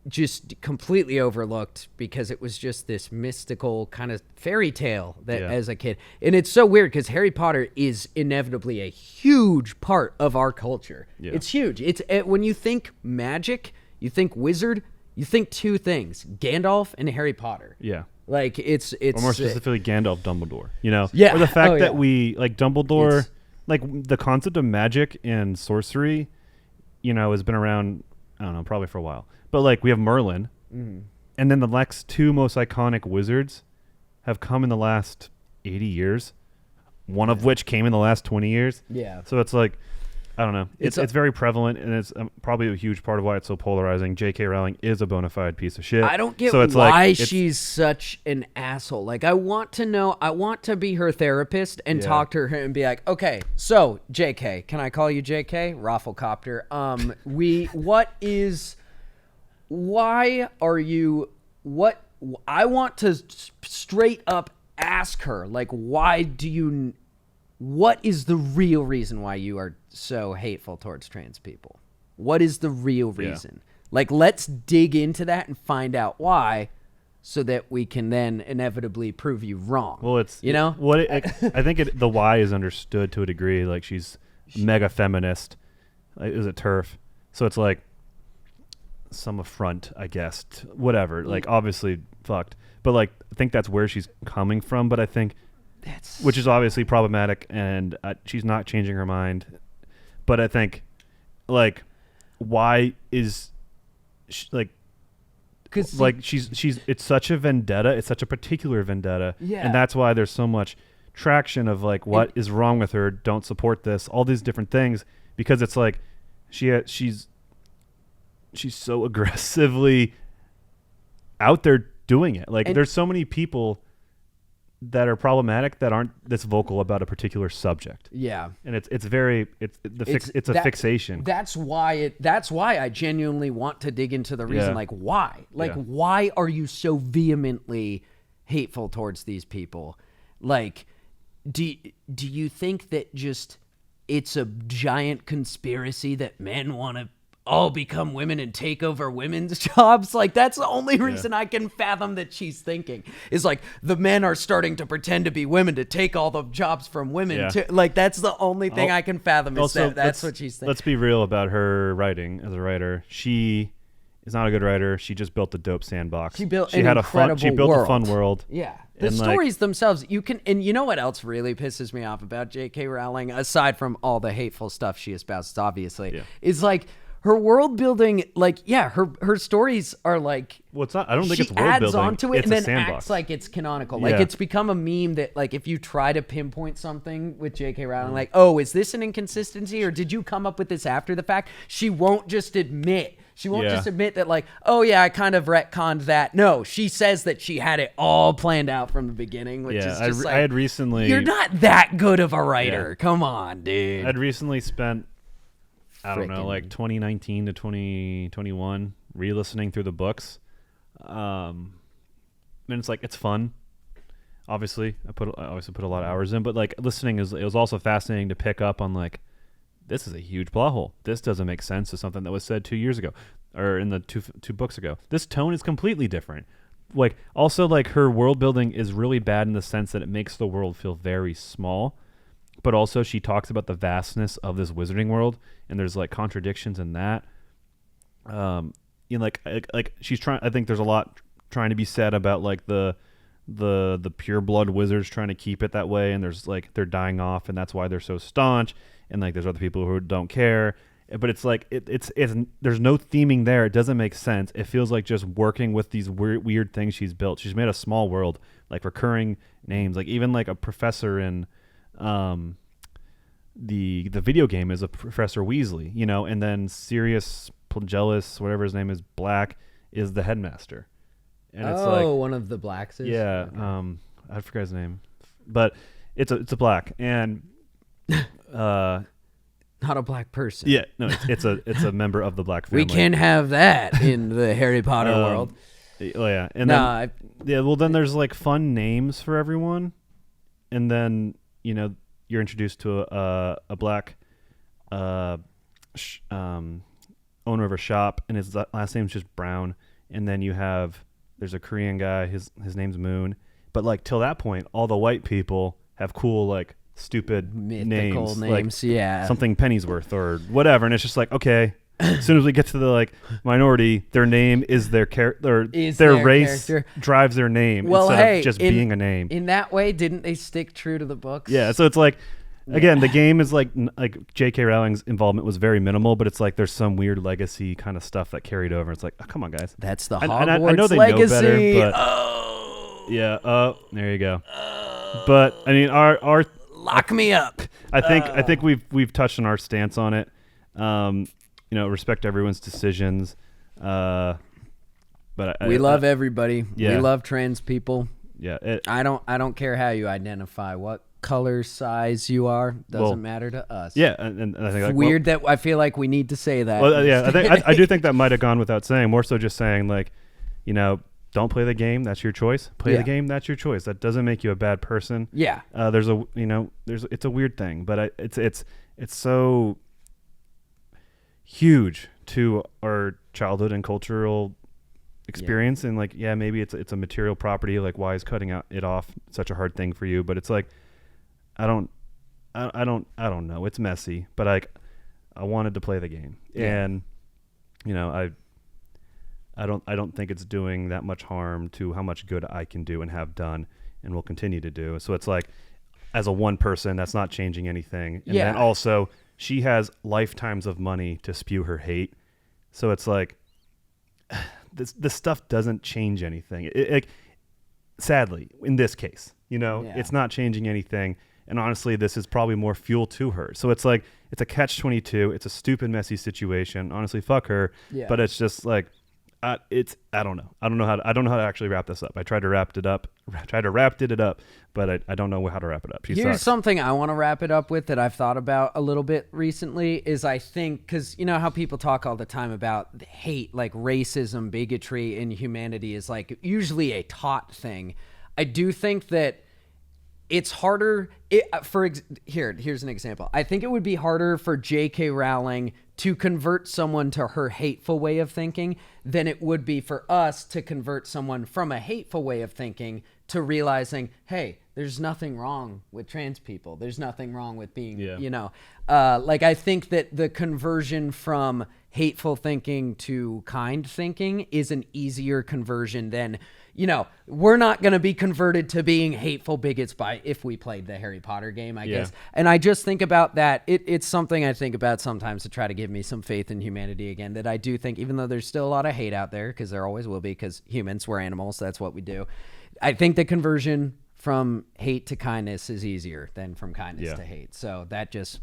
Speaker 1: just completely overlooked because it was just this mystical kind of fairy tale that as a kid. And it's so weird because Harry Potter is inevitably a huge part of our culture. Yeah. It's huge. When you think magic, you think wizard, you think two things, Gandalf and Harry Potter.
Speaker 2: Yeah.
Speaker 1: Like it's
Speaker 2: or more specifically Gandalf Dumbledore,
Speaker 1: Yeah.
Speaker 2: Or the fact that we like Dumbledore, like the concept of magic and sorcery, has been around, I don't know, probably for a while. But like we have Merlin, and then the next two most iconic wizards have come in the last 80 years, one of which came in the last 20 years.
Speaker 1: Yeah.
Speaker 2: So it's like, I don't know. It's very prevalent, and it's probably a huge part of why it's so polarizing. J.K. Rowling is a bona fide piece of shit.
Speaker 1: I don't get why she's such an asshole. Like, I want to be her therapist and talk to her and be like, okay, so J.K., can I call you J.K.? Rafflecopter. I want to straight up ask her, like, what is the real reason why you are so hateful towards trans people? What is the real reason? Like, let's dig into that and find out why, so that we can then inevitably prove you wrong.
Speaker 2: Well, I think the why is understood to a degree. Like, she's mega feminist. Is it TERF? So it's like some affront, I guess. Whatever. Like, obviously fucked. But like, I think that's where she's coming from. But I think which is obviously problematic, and she's not changing her mind. But I think, like, why is she's it's such a vendetta. It's such a particular vendetta, and that's why there's so much traction of like, what is wrong with her? Don't support this. All these different things, because it's like she's so aggressively out there doing it. Like, there's so many people that are problematic that aren't this vocal about a particular subject. Yeah. And it's a fixation.
Speaker 1: That's why I genuinely want to dig into the reason, like, why? Like, why are you so vehemently hateful towards these people? Like, do you think that just it's a giant conspiracy that men want to all become women and take over women's jobs? Like, that's the only reason I can fathom that she's thinking, is like, the men are starting to pretend to be women to take all the jobs from women too. Like, that's the only thing I can fathom, is that's what she's thinking.
Speaker 2: Let's be real about her writing as a writer. She is not a good writer. She just built a dope sandbox.
Speaker 1: She built
Speaker 2: a fun world.
Speaker 1: Yeah. The stories themselves, and you know what else really pisses me off about J.K. Rowling, aside from all the hateful stuff she espouses, obviously, is like her world building. Like, yeah, her stories are like.
Speaker 2: Well, it's not. I don't think it's world
Speaker 1: building. She
Speaker 2: building.
Speaker 1: adds onto it
Speaker 2: it's
Speaker 1: and then
Speaker 2: sandbox.
Speaker 1: acts like it's canonical. Like it's become a meme that, like, if you try to pinpoint something with J.K. Rowling, like, oh, is this an inconsistency or did you come up with this after the fact? She won't just admit. She won't just admit that, like, oh, yeah, I kind of retconned that. No, she says that she had it all planned out from the beginning, which is just
Speaker 2: I had recently...
Speaker 1: You're not that good of a writer. Yeah. Come on, dude.
Speaker 2: I'd recently spent, I don't know, like 2019 to 2021 re-listening through the books. And it's like, it's fun. Obviously, I put a lot of hours in, but, like, listening, it was also fascinating to pick up on, like, this is a huge plot hole. This doesn't make sense to something that was said 2 years ago or in the two books ago. This tone is completely different. Like, also, like, her world building is really bad in the sense that it makes the world feel very small, but also she talks about the vastness of this wizarding world, and there's, like, contradictions in that. Like she's trying. I think there's a lot trying to be said about, like, the pure blood wizards trying to keep it that way, and there's, like, they're dying off, and that's why they're so staunch. And, like, there's other people who don't care, but it's like it's there's no theming there. It doesn't make sense. It feels like just working with these weird things she's built. She's made a small world, like recurring names, like even like a professor in the video game is a Professor Weasley, you know, and then Sirius Plagiaulus, whatever his name is, Black, is the headmaster. And it's like
Speaker 1: one of the Blacks.
Speaker 2: Yeah, okay. I forgot his name, but it's a Black and.
Speaker 1: Not a black person.
Speaker 2: Yeah, no, it's a member of the Black family.
Speaker 1: We can have that in the Harry Potter world.
Speaker 2: Oh yeah, and then there's, like, fun names for everyone, and then, you know, you're introduced to a black owner of a shop, and his last name's just Brown, and then there's a Korean guy, his name's Moon, but, like, till that point, all the white people have cool, like, stupid
Speaker 1: mythical names,
Speaker 2: like
Speaker 1: yeah,
Speaker 2: something Pennyworth or whatever, and it's just like, okay, as soon as we get to the, like, minority, their name is their character, their race drives their name instead of just being a name.
Speaker 1: In that way, didn't they stick true to the books?
Speaker 2: Yeah, so it's like, again, the game is like J.K. Rowling's involvement was very minimal, but it's like there's some weird legacy kind of stuff that carried over. It's like, oh, come on, guys,
Speaker 1: that's the Hogwarts
Speaker 2: I know they
Speaker 1: legacy.
Speaker 2: Know better, but there you go. But I mean, our
Speaker 1: lock me up.
Speaker 2: I think we've touched on our stance on it. You know, respect everyone's decisions. But
Speaker 1: we love everybody.
Speaker 2: Yeah.
Speaker 1: We love trans people.
Speaker 2: Yeah.
Speaker 1: I don't care how you identify, what color, size you are. Doesn't matter to us.
Speaker 2: Yeah, and I think, like,
Speaker 1: weird that I feel like we need to say that.
Speaker 2: Well, yeah, I do think that might have gone without saying. More so, just saying, like, you know, don't play the game. That's your choice. Play the game. That's your choice. That doesn't make you a bad person.
Speaker 1: Yeah.
Speaker 2: It's a weird thing, but it's so huge to our childhood and cultural experience, and, like, yeah, maybe it's a material property. Like, why is cutting it off such a hard thing for you? But it's like, I don't know. It's messy, but, like, I wanted to play the game, and, you know, I don't think it's doing that much harm to how much good I can do and have done and will continue to do. So it's like, as a one person, that's not changing anything. And then also, she has lifetimes of money to spew her hate. So it's like, this stuff doesn't change anything. Like, sadly, in this case, you know, it's not changing anything. And honestly, this is probably more fuel to her. So it's like, it's a catch-22. It's a stupid, messy situation. Honestly, fuck her. Yeah. But it's just like, I don't know. I don't know how to actually wrap this up. I tried to wrap it up, but I don't know how to wrap it up.
Speaker 1: Here's something I want to wrap it up with that I've thought about a little bit recently is, I think, because you know how people talk all the time about hate, like racism, bigotry, and humanity is, like, usually a taught thing. I do think that it's harder. Here's an example. I think it would be harder for J.K. Rowling to convert someone to her hateful way of thinking than it would be for us to convert someone from a hateful way of thinking to realizing, hey, there's nothing wrong with trans people. There's nothing wrong with being, you know, like, I think that the conversion from hateful thinking to kind thinking is an easier conversion than, we're not going to be converted to being hateful bigots if we played the Harry Potter game, I guess. And I just think about that. It's something I think about sometimes to try to give me some faith in humanity again, that I do think, even though there's still a lot of hate out there, because there always will be, because humans, we're animals, that's what we do. I think the conversion from hate to kindness is easier than from kindness to hate. So that just,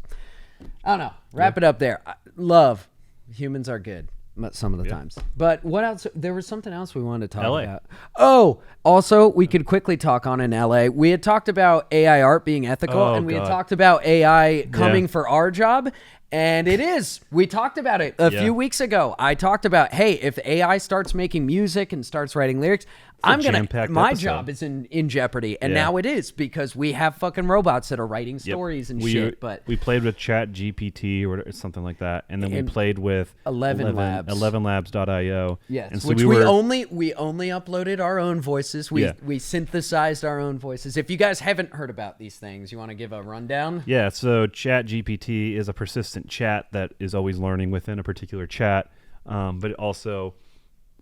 Speaker 1: I don't know, wrap it up there. Love. Humans are good some of the times. But what else? There was something else we wanted to talk about. Oh, also, we could quickly talk on in LA. We had talked about AI art being ethical, and we had talked about AI coming for our job. And it is. We talked about it a few weeks ago. I talked about, hey, if AI starts making music and starts writing lyrics, my job is in jeopardy. And now it is, because we have fucking robots that are writing stories and shit. But
Speaker 2: we played with Chat GPT or something like that, and then we played with
Speaker 1: 11 Labs,
Speaker 2: 11labs.io.
Speaker 1: Yes,
Speaker 2: and so
Speaker 1: which we only uploaded our own voices. We synthesized our own voices. If you guys haven't heard about these things, you want to give a rundown?
Speaker 2: Yeah. So Chat GPT is a persistent chat that is always learning within a particular chat, but also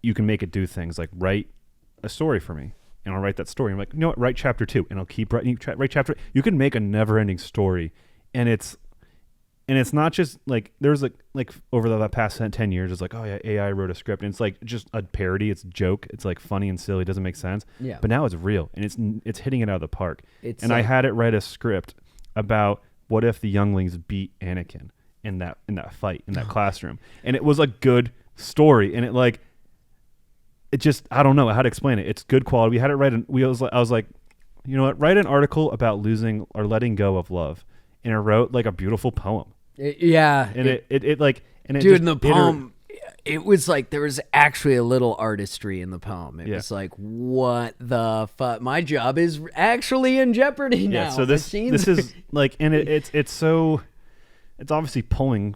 Speaker 2: you can make it do things like write a story for me, and I'll write that story. I'm like, you know what, write chapter 2, and I'll keep writing write chapter. You can make a never-ending story, and it's not just like there's like over the past 10 years, it's like, oh yeah, AI wrote a script, and it's like just a parody. It's a joke. It's like funny and silly. It doesn't make sense. Yeah. But now it's real, and it's hitting it out of the park. I had it write a script about what if the younglings beat Anakin in that fight in that classroom, and it was a good story, and it just, I don't know how to explain it. It's good quality. We had it write. I was like, you know what? Write an article about losing or letting go of love, and it wrote like a beautiful poem.
Speaker 1: And
Speaker 2: in
Speaker 1: the poem, it was like there was actually a little artistry in the poem. It was like, what the fuck? My job is actually in jeopardy now.
Speaker 2: Yeah. So this is like, and it's so. It's obviously pulling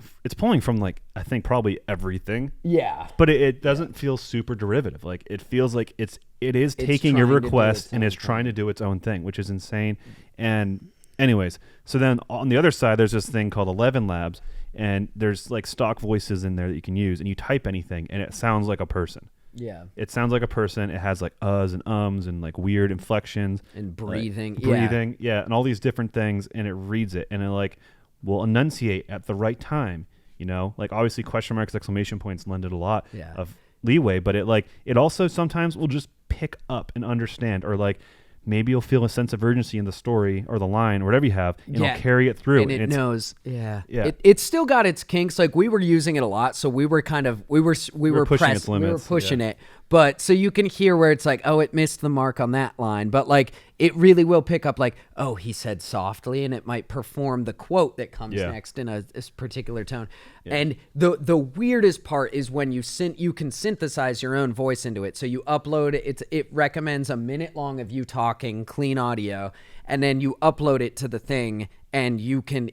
Speaker 2: from like, I think probably everything.
Speaker 1: Yeah.
Speaker 2: But it doesn't feel super derivative. Like it feels like it is taking your request and is trying to do its own thing, which is insane. And anyways, so then on the other side, there's this thing called 11 Labs, and there's like stock voices in there that you can use, and you type anything and it sounds like a person.
Speaker 1: Yeah.
Speaker 2: It sounds like a person. It has like uhs and ums and like weird inflections.
Speaker 1: And breathing.
Speaker 2: Yeah. And all these different things, and it reads it, and it like will enunciate at the right time, like obviously question marks, exclamation points lend it a lot of leeway, but it also sometimes will just pick up and understand, or like maybe you'll feel a sense of urgency in the story or the line or whatever you have, and it'll carry it through.
Speaker 1: And it knows. Yeah. It's still got its kinks. Like we were using it a lot, so we were kind of we were
Speaker 2: pushing its limits.
Speaker 1: We were pushing it. But so you can hear where it's like, oh, it missed the mark on that line. But like it really will pick up like, oh, he said softly, and it might perform the quote that comes next in a particular tone. Yeah. And the weirdest part is when you can synthesize your own voice into it. So you upload it. It recommends a minute long of you talking, clean audio, and then you upload it to the thing, and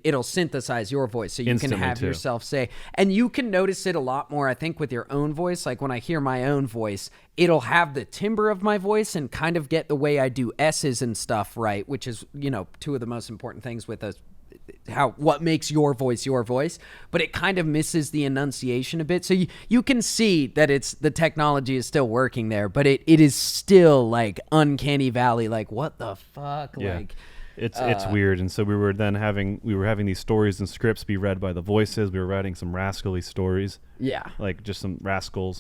Speaker 1: it'll synthesize your voice, so you
Speaker 2: instantly
Speaker 1: can have
Speaker 2: too.
Speaker 1: yourself say, and you can notice it a lot more, I think, with your own voice. Like when I hear my own voice, it'll have the timbre of my voice and kind of get the way I do S's and stuff right, which is, two of the most important things with us. What makes your voice, but it kind of misses the enunciation a bit. So you can see that the technology is still working there, but it is still like uncanny valley. Like what the fuck?
Speaker 2: Yeah.
Speaker 1: Like
Speaker 2: it's weird. And so we were having these stories and scripts be read by the voices. We were writing some rascally stories. Yeah. Like just some rascally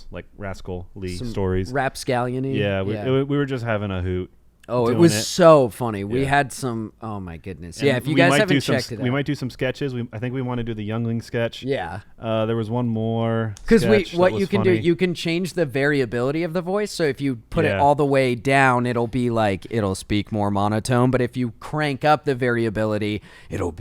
Speaker 2: stories.
Speaker 1: Rapscallion-y.
Speaker 2: Yeah. We were just having a hoot.
Speaker 1: Oh, it was so funny. We had some. Oh my goodness! Yeah, if you guys haven't checked it out,
Speaker 2: we might do some sketches. I think we want to do the Youngling sketch.
Speaker 1: Yeah.
Speaker 2: There was one more.
Speaker 1: Because what you can do, you can change the variability of the voice. So if you put it all the way down, it'll be like it'll speak more monotone. But if you crank up the variability, it'll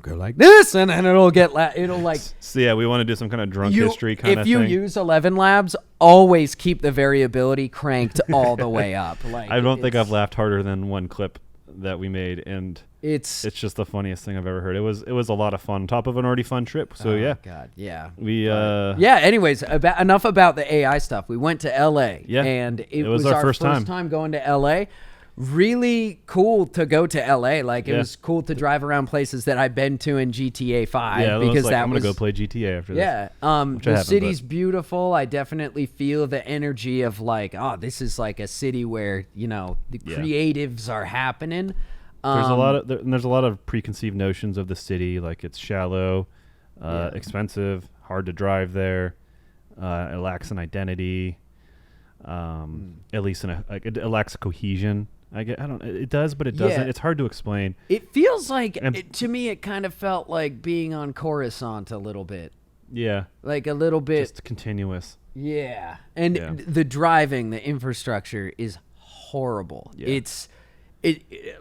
Speaker 1: go like this, and then it'll get it'll like.
Speaker 2: So yeah, we want to do some kind of drunk history kind of thing.
Speaker 1: If you use 11 Labs, always keep the variability cranked all the way up. Like
Speaker 2: I don't think I've laughed harder than one clip that we made, and it's just the funniest thing I've ever heard. It was a lot of fun, on top of an already fun trip. So
Speaker 1: anyways, enough about the AI stuff. We went to LA, and it was our first time going to LA. really cool to go to LA. Like it was cool to drive around places that I've been to in GTA 5 because I'm
Speaker 2: going to go play GTA after this.
Speaker 1: Yeah. The city's beautiful. I definitely feel the energy of like, oh, this is like a city where, you know, the creatives are happening.
Speaker 2: There's a lot of preconceived notions of the city, like it's shallow, expensive, hard to drive there. It lacks an identity. At least it lacks cohesion. It does, but it doesn't. It's hard to explain.
Speaker 1: It feels like, to me, it kind of felt like being on Coruscant a little bit.
Speaker 2: Yeah.
Speaker 1: Like a little bit.
Speaker 2: Just continuous.
Speaker 1: Yeah. And the driving, the infrastructure is horrible. Yeah.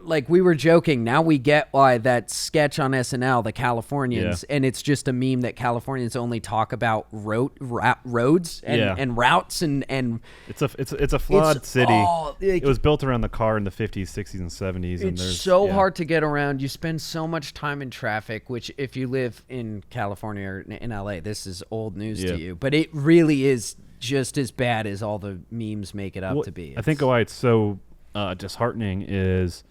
Speaker 1: Like we were joking, now we get why that sketch on SNL, the Californians, and it's just a meme that Californians only talk about roads and routes and
Speaker 2: it's a flawed city. It was built around the car in the 50s, 60s, and 70s.
Speaker 1: It's so hard to get around. You spend so much time in traffic, which if you live in California or in LA, this is old news to you. But it really is just as bad as all the memes make it up to be.
Speaker 2: I think why it's so disheartening is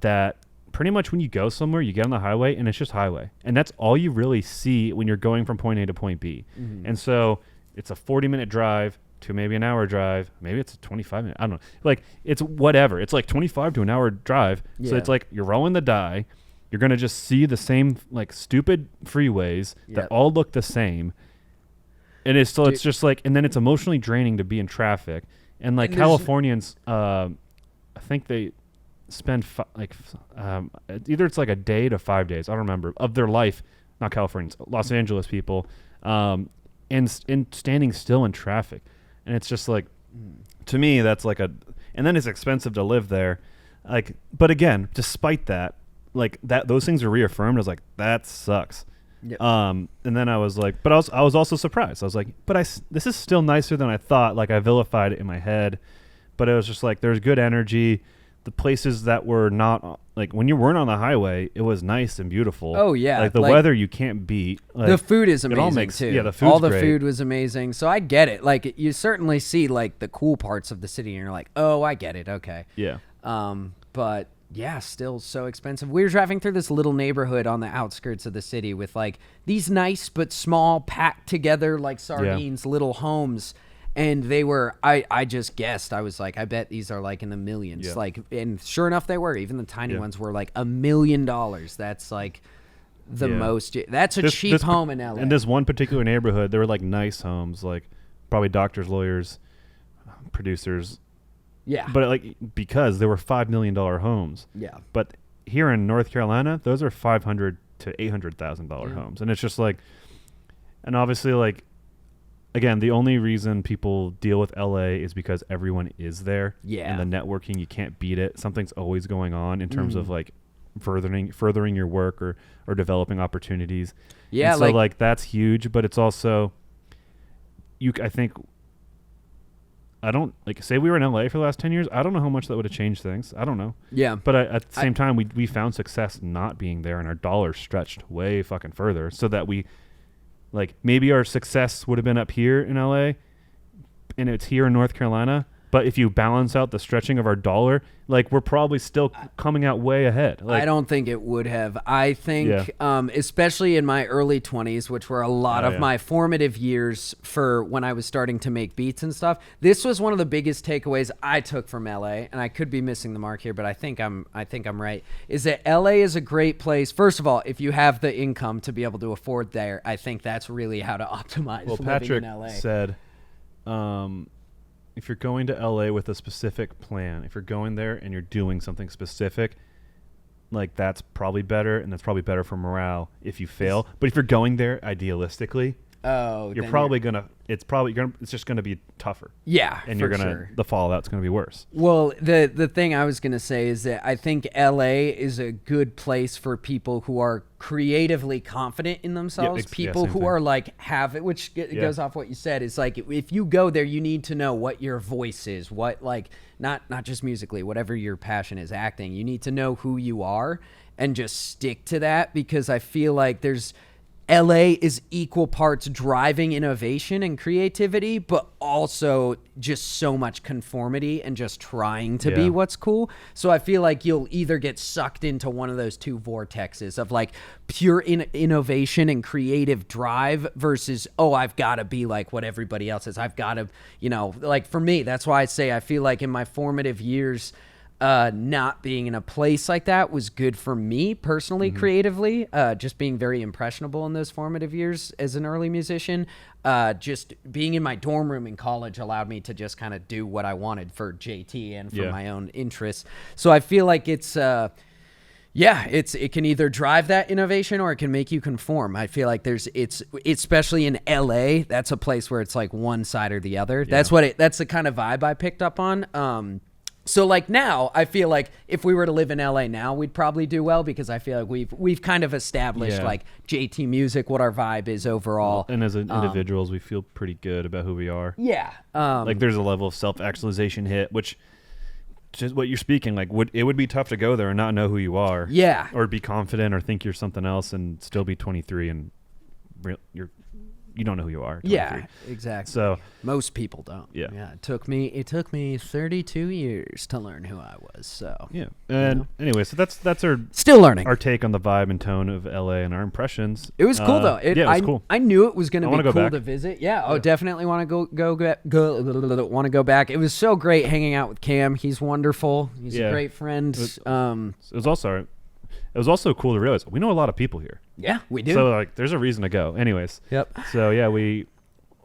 Speaker 2: that pretty much when you go somewhere, you get on the highway and it's just highway, and that's all you really see when you're going from point A to point B. And so it's a 40-minute drive to maybe an hour drive, maybe it's a 25-minute, I don't know, like it's whatever, it's like 25 to an hour drive. So it's like you're rolling the die, you're gonna just see the same like stupid freeways that all look the same, and it's just like, and then it's emotionally draining to be in traffic. And like Californians, I think they spend either it's like a day to 5 days, I don't remember, of their life, not Californians, Los Angeles people, and standing still in traffic. And it's just like, to me, that's like and then it's expensive to live there. Like, but again, despite that, like those things are reaffirmed. I was like, that sucks. Yep. And then I was like, but I was also surprised. I was like, but this is still nicer than I thought. Like I vilified it in my head, but it was just like, there's good energy. The places that were not like when you weren't on the highway, it was nice and beautiful.
Speaker 1: Oh yeah.
Speaker 2: Like the weather you can't beat. Like,
Speaker 1: the food is amazing too.
Speaker 2: Yeah, the food's great.
Speaker 1: Food was amazing. So I get it. Like you certainly see like the cool parts of the city and you're like, oh, I get it. Okay.
Speaker 2: Yeah.
Speaker 1: But yeah, still so expensive. We were driving through this little neighborhood on the outskirts of the city with like these nice but small, packed together like sardines little homes, and they were. I just guessed. I was like, I bet these are like in the millions. Yeah. Like, and sure enough, they were. Even the tiny ones were like $1 million. That's like the most. That's a cheap home in LA.
Speaker 2: In this one particular neighborhood, there were like nice homes, like probably doctors, lawyers, producers.
Speaker 1: Yeah.
Speaker 2: But like because they were $5 million homes.
Speaker 1: Yeah.
Speaker 2: But here in North Carolina, those are $500,000 to $800,000 homes. And it's just like, and obviously like, again, the only reason people deal with LA is because everyone is there.
Speaker 1: Yeah.
Speaker 2: And the networking, you can't beat it. Something's always going on in terms of like furthering your work or developing opportunities.
Speaker 1: Yeah.
Speaker 2: And so like that's huge, but it's also, I think, I don't like say we were in LA for the last 10 years. I don't know how much that would have changed things. I don't know.
Speaker 1: Yeah.
Speaker 2: But at the same time, we found success not being there, and our dollar stretched way fucking further, so that we, like, maybe our success would have been up here in LA, and it's here in North Carolina. But if you balance out the stretching of our dollar, like we're probably still coming out way ahead. Like,
Speaker 1: I don't think it would have. I think, especially in my early 20s, which were a lot of my formative years for when I was starting to make beats and stuff, this was one of the biggest takeaways I took from LA. And I could be missing the mark here, but I think I'm right. Is that LA is a great place. First of all, if you have the income to be able to afford there, I think that's really how to optimize living
Speaker 2: Patrick
Speaker 1: in LA.
Speaker 2: Said, if you're going to LA with a specific plan, if you're going there and you're doing something specific, like that's probably better, and that's probably better for morale if you fail. But if you're going there idealistically, you're probably gonna. It's just gonna be tougher.
Speaker 1: Yeah,
Speaker 2: and the fallout's gonna be worse.
Speaker 1: Well, the thing I was gonna say is that I think LA is a good place for people who are creatively confident in themselves. People who are like which goes off what you said. Is like if you go there, you need to know what your voice is. What like not just musically, whatever your passion is, acting. You need to know who you are and just stick to that, because I feel like there's LA is equal parts driving innovation and creativity, but also just so much conformity and just trying to be what's cool. So I feel like you'll either get sucked into one of those two vortexes of like pure innovation and creative drive versus, oh, I've got to be like what everybody else is. I've got to, like for me, that's why I say I feel like in my formative years, not being in a place like that was good for me personally, creatively, just being very impressionable in those formative years as an early musician. Just being in my dorm room in college allowed me to just kind of do what I wanted for JT and for my own interests. So I feel like it's, it can either drive that innovation or it can make you conform. I feel like it's especially in LA, that's a place where it's like one side or the other. Yeah. That's the kind of vibe I picked up on. So like now I feel like if we were to live in LA now, we'd probably do well because I feel like we've kind of established like JT music, what our vibe is overall.
Speaker 2: And as individuals, we feel pretty good about who we are.
Speaker 1: Yeah.
Speaker 2: Like there's a level of self-actualization hit, which just what you're speaking, like it would be tough to go there and not know who you are.
Speaker 1: Yeah.
Speaker 2: Or be confident or think you're something else and still be 23 and you don't know who you are. 23.
Speaker 1: Yeah, exactly.
Speaker 2: So
Speaker 1: most people don't.
Speaker 2: Yeah.
Speaker 1: It took me 32 years to learn who I was. So
Speaker 2: yeah. And anyway, so that's our
Speaker 1: still learning
Speaker 2: our take on the vibe and tone of LA and our impressions.
Speaker 1: It was cool though.
Speaker 2: It was cool.
Speaker 1: I knew it was going to be cool
Speaker 2: back.
Speaker 1: to visit. Yeah. Oh, definitely want to want to go back. It was so great hanging out with Cam. He's wonderful. He's a great friend.
Speaker 2: It was also cool to realize we know a lot of people here.
Speaker 1: Yeah, we do.
Speaker 2: So like, there's a reason to go. Anyways.
Speaker 1: Yep.
Speaker 2: So yeah, we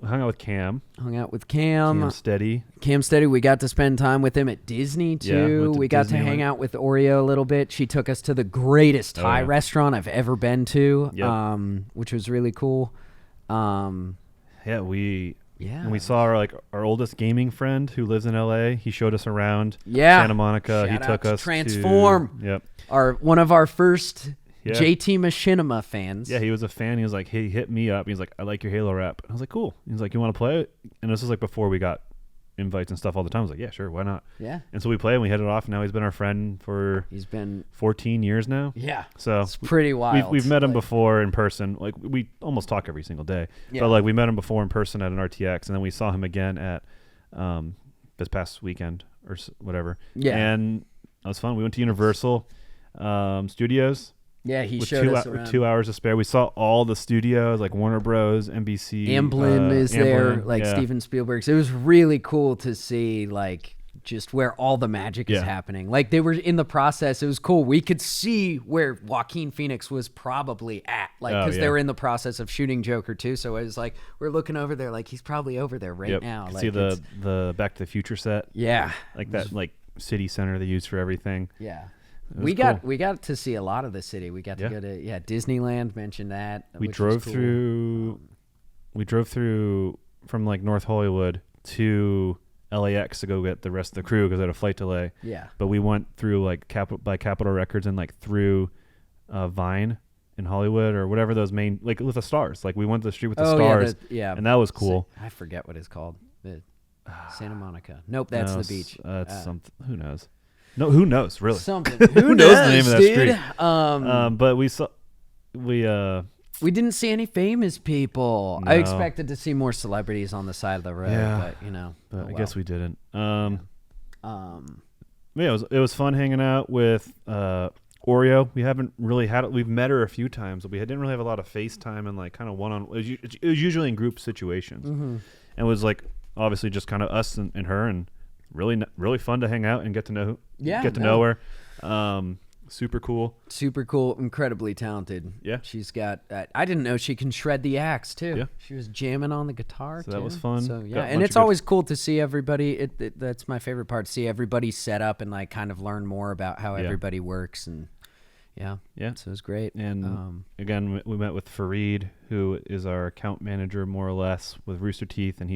Speaker 2: hung out with Cam. Cam Steady.
Speaker 1: We got to spend time with him at Disney too. We got to hang out with Oreo a little bit. She took us to the greatest Thai restaurant I've ever been to, which was really cool. And we saw our oldest gaming friend who lives in LA. He showed us around Santa Monica. He took us Transform. One of our first JT Machinima fans.
Speaker 2: Yeah, he was a fan. He was like, he hit me up. He's like, I like your Halo rap. I was like, cool. He's like, you want to play it? And this was like before we got invites and stuff all the time. I was like, yeah, sure, why not?
Speaker 1: Yeah.
Speaker 2: And so we played and we hit it off. Now he's been our friend for 14 years now.
Speaker 1: Yeah.
Speaker 2: So
Speaker 1: it's pretty wild.
Speaker 2: We've met him before in person. Like we almost talk every single day. Yeah. But like we met him before in person at an RTX, and then we saw him again at this past weekend or whatever. Yeah. And that was fun. We went to Universal Studios.
Speaker 1: Yeah, he showed us around.
Speaker 2: 2 hours to spare. We saw all the studios, like Warner Bros., NBC.
Speaker 1: Amblin is there, like Steven Spielberg's. It was really cool to see, like, just where all the magic is happening. Like, they were in the process. It was cool. We could see where Joaquin Phoenix was probably at, like, because they were in the process of shooting Joker too. So it was like we're looking over there, like he's probably over there right now. Like,
Speaker 2: see the Back to the Future set.
Speaker 1: Yeah,
Speaker 2: like that, like city center they use for everything.
Speaker 1: Yeah. We got to see a lot of the city. We got to go to Disneyland. Mentioned that.
Speaker 2: We drove through. We drove through from like North Hollywood to LAX to go get the rest of the crew because they had a flight delay. Yeah. But we went through like Capitol Records and like through Vine in Hollywood or whatever those main, like with the stars. Like we went to the street with the stars.
Speaker 1: Yeah.
Speaker 2: And that was cool.
Speaker 1: I forget what it's called. Santa Monica. Nope, that's the beach.
Speaker 2: That's something. Who knows? No, who knows? Really?
Speaker 1: Something. Who knows the name of that street?
Speaker 2: But we
Speaker 1: didn't see any famous people. No. I expected to see more celebrities on the side of the road, but
Speaker 2: I guess we didn't. It was fun hanging out with Oreo. We haven't really had it. We've met her a few times, but we didn't really have a lot of FaceTime and like kind of one-on. It was usually in group situations, and it was like obviously just kind of us and her and. Really fun to hang out and get to know know her. Super cool,
Speaker 1: incredibly talented.
Speaker 2: Yeah,
Speaker 1: she's got. I didn't know she can shred the axe too. Yeah, she was jamming on the guitar.
Speaker 2: So that was fun.
Speaker 1: So and it's always cool to see everybody. That's my favorite part. See everybody set up and like kind of learn more about how everybody works and. Yeah. So it was great.
Speaker 2: And again, we met with Fareed, who is our account manager, more or less, with Rooster Teeth, and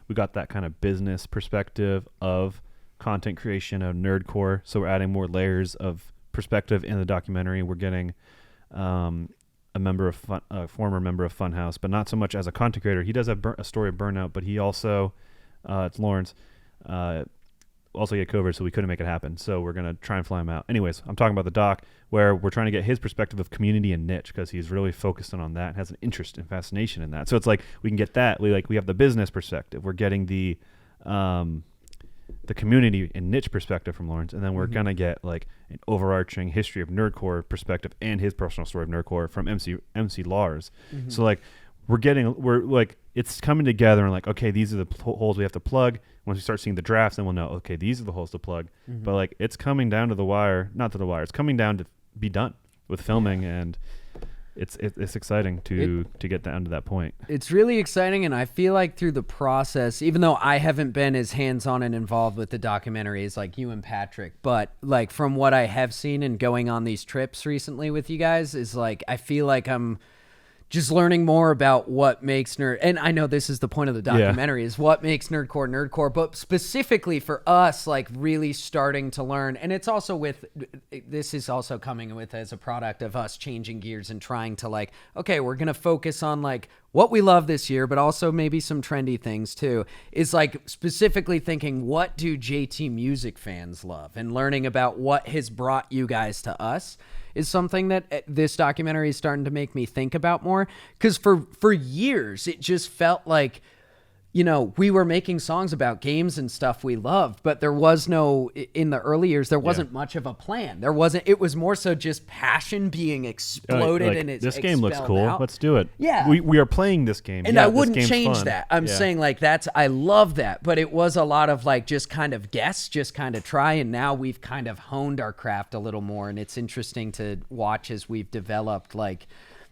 Speaker 2: we got that kind of business perspective of content creation of Nerdcore. So we're adding more layers of perspective in the documentary. We're getting a former member of Funhouse, but not so much as a content creator. He does have a story of burnout, but he also, it's Lawrence. also get COVID, so we couldn't make it happen. So we're going to try and fly him out. Anyways, I'm talking about the doc where we're trying to get his perspective of community and niche because he's really focused on that and has an interest and fascination in that. So it's like we can get that. We have the business perspective. We're getting the community and niche perspective from Lawrence, and then we're going to get like an overarching history of Nerdcore perspective and his personal story of Nerdcore from MC Lars. So like we're like it's coming together and like, okay, these are the holes we have to plug. Once we start seeing the drafts, then we'll know, okay, these are the holes to plug. But like it's coming down to the wire, not to the wire. It's coming down to be done with filming, and it's exciting to get down to that point. It's
Speaker 1: really exciting, and I feel like through the process, even though I haven't been as hands-on and involved with the documentary as like you and Patrick, but like from what I have seen and going on these trips recently with you guys, is like I feel like I'm just learning more about what makes and I know this is the point of the documentary, is what makes Nerdcore, but specifically for us, like really starting to learn. And it's also this is also coming with as a product of us changing gears and trying to like, okay, we're going to focus on like what we love this year, but also maybe some trendy things too, is like specifically thinking, what do JT music fans love, and learning about what has brought you guys to us is something that this documentary is starting to make me think about more. Because for years, it just felt like, you know, we were making songs about games and stuff we loved, but there was no, in the early years, there wasn't much of a plan. It was more so just passion being exploded
Speaker 2: like,
Speaker 1: and it's
Speaker 2: this game looks cool.
Speaker 1: Out.
Speaker 2: Let's do it.
Speaker 1: Yeah.
Speaker 2: We are playing this game.
Speaker 1: And I wouldn't change that. I'm saying like I love that, but it was a lot of like just kind of guess, just kind of try. And now we've kind of honed our craft a little more. And it's interesting to watch as we've developed like,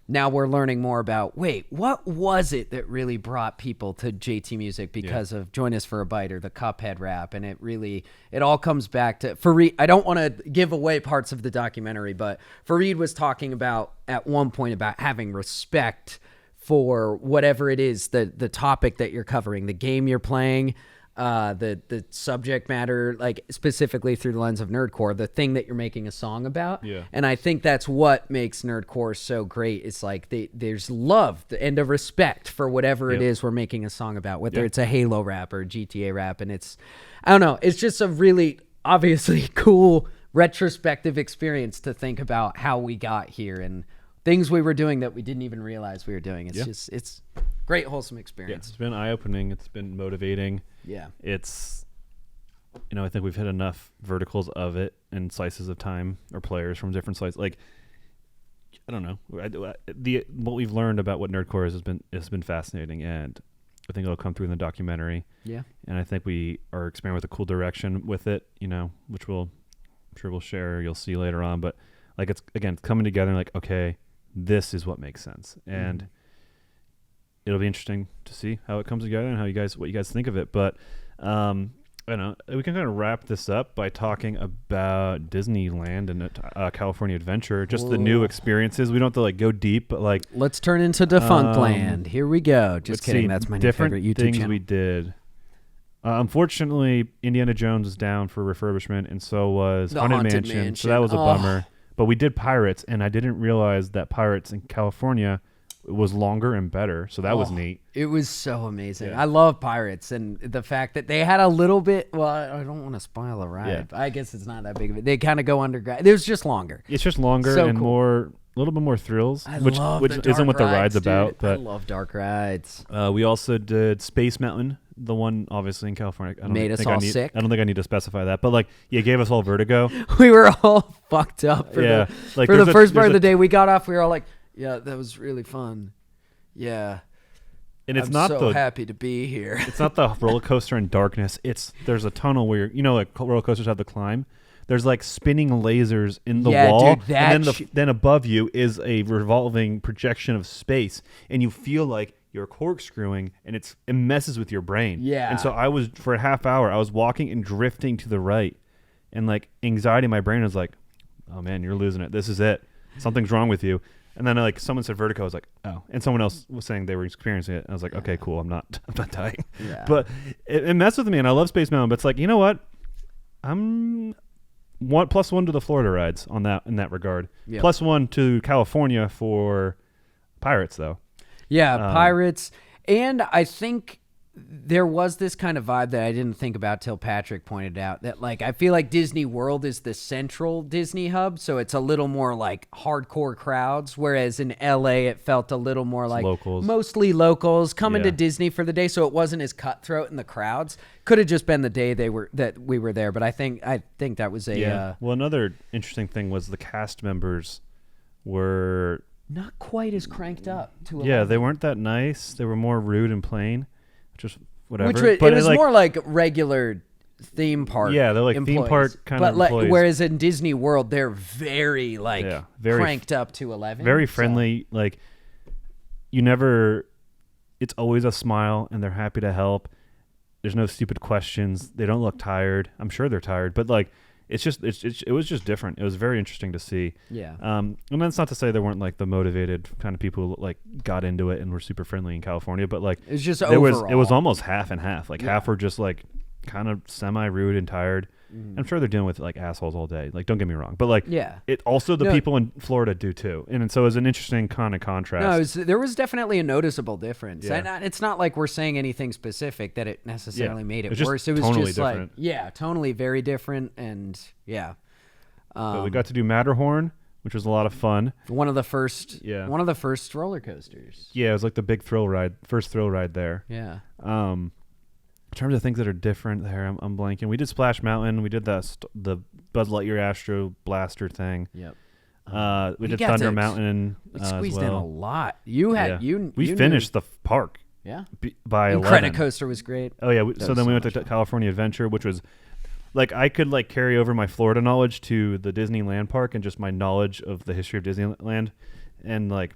Speaker 1: now we're learning more about, wait, what was it that really brought people to JT Music because of Join Us for a Bite or the Cuphead rap? And it all comes back to Fareed. I don't want to give away parts of the documentary, but Fareed was talking about at one point about having respect for whatever it is, the topic that you're covering, the game you're playing, the subject matter, like specifically through the lens of Nerdcore, the thing that you're making a song about. Yeah. And I think that's what makes Nerdcore so great. It's like there's love and a respect for whatever it is we're making a song about, whether it's a Halo rap or a GTA rap. And I don't know, it's just a really obviously cool retrospective experience to think about how we got here and things we were doing that we didn't even realize we were doing. It's great, wholesome experience.
Speaker 2: Yeah, it's been eye-opening. It's been motivating.
Speaker 1: Yeah.
Speaker 2: It's, I think we've hit enough verticals of it and slices of time or players from different slices. Like, I don't know. What we've learned about what Nerdcore has been fascinating, and I think it'll come through in the documentary. Yeah. And I think we are experimenting with a cool direction with it, which I'm sure we'll share, you'll see later on. But like, it's coming together and like, okay, this is what makes sense. And it'll be interesting to see how it comes together and what you guys think of it. But I don't know, we can kind of wrap this up by talking about Disneyland and California Adventure, just the new experiences. We don't have to like go deep, but like
Speaker 1: let's turn into Defunct Land. Here we go. Just kidding. That's my new favorite YouTube
Speaker 2: things
Speaker 1: channel.
Speaker 2: We did. Unfortunately, Indiana Jones is down for refurbishment, and so was
Speaker 1: the
Speaker 2: Haunted Mansion. So that was a bummer. But we did Pirates, and I didn't realize that Pirates in California was longer and better. So that was neat.
Speaker 1: It was so amazing. Yeah. I love Pirates, and the fact that they had a little bit. Well, I don't want to spoil the ride. Yeah. I guess it's not that big of it. They kind of go underground. It was just longer.
Speaker 2: It's just longer and more. A little bit more thrills, which isn't what the ride's about. But
Speaker 1: I love dark rides.
Speaker 2: We also did Space Mountain, the one obviously in California.
Speaker 1: Made us all sick.
Speaker 2: I don't think I need to specify that, but like, it gave us all vertigo.
Speaker 1: We were all fucked up for the first part of the day. We got off. We were all like, "Yeah, that was really fun." Yeah,
Speaker 2: and it's
Speaker 1: I'm
Speaker 2: not
Speaker 1: so happy to be here.
Speaker 2: It's not the roller coaster in darkness. There's a tunnel where like roller coasters have to climb. There's like spinning lasers in the wall,
Speaker 1: dude,
Speaker 2: and then above you is a revolving projection of space, and you feel like you're corkscrewing, and it messes with your brain. Yeah. And so for a half hour, I was walking and drifting to the right, and like anxiety in my brain was like, "Oh man, you're losing it. This is it. Something's wrong with you." And then like someone said vertigo. I was like, "Oh," and someone else was saying they were experiencing it. I was like, "Okay, cool. I'm not dying." Yeah. But it messed with me, and I love Space Mountain. But it's like, you know what? I'm +1 to the Florida rides in that regard. Yep. +1 to California for Pirates, though.
Speaker 1: Yeah, Pirates. And I think there was this kind of vibe that I didn't think about till Patrick pointed out that, like, I feel like Disney World is the central Disney hub, so it's a little more like hardcore crowds, whereas in LA it felt a little more like
Speaker 2: locals.
Speaker 1: Mostly locals coming to Disney for the day, so it wasn't as cutthroat in the crowds. Could have just been the day that we were there, but I think that was a
Speaker 2: well, another interesting thing was the cast members were
Speaker 1: not quite as cranked up to 11.
Speaker 2: Yeah, they weren't that nice. They were more rude and plain. Just whatever.
Speaker 1: But it was more like regular theme park.
Speaker 2: Yeah, they're like
Speaker 1: employees.
Speaker 2: theme park kind of employees.
Speaker 1: Whereas in Disney World, they're very very cranked up to 11.
Speaker 2: Very friendly. So. Like you never. It's always a smile, and they're happy to help. There's no stupid questions. They don't look tired. I'm sure they're tired, but like it was just different. It was very interesting to see.
Speaker 1: Yeah.
Speaker 2: And that's not to say there weren't like the motivated kind of people who like got into it and were super friendly in California, but like
Speaker 1: it's just
Speaker 2: it was almost half and half. Like half were just like kind of semi rude and tired. I'm sure they're dealing with like assholes all day. Like, don't get me wrong, but like, it also the people in Florida do too, and so it's an interesting kind of contrast.
Speaker 1: No, there was definitely a noticeable difference. And it's not like we're saying anything specific that it necessarily made it worse. It was
Speaker 2: tonally
Speaker 1: just
Speaker 2: different.
Speaker 1: like, tonally very different, and
Speaker 2: but we got to do Matterhorn, which was a lot of fun.
Speaker 1: One of the first roller coasters.
Speaker 2: Yeah, it was like the big first thrill ride there.
Speaker 1: Yeah.
Speaker 2: In terms of things that are different there, I'm blanking. We did Splash Mountain. We did the Buzz Lightyear Astro Blaster thing.
Speaker 1: Yep.
Speaker 2: We did Thunder Mountain.
Speaker 1: We squeezed
Speaker 2: as well.
Speaker 1: in a lot. We
Speaker 2: finished the park.
Speaker 1: Yeah.
Speaker 2: By 11.
Speaker 1: Credit Coaster was great.
Speaker 2: Oh yeah. So then we went to California Adventure, which was like I could like carry over my Florida knowledge to the Disneyland park and just my knowledge of the history of Disneyland, and like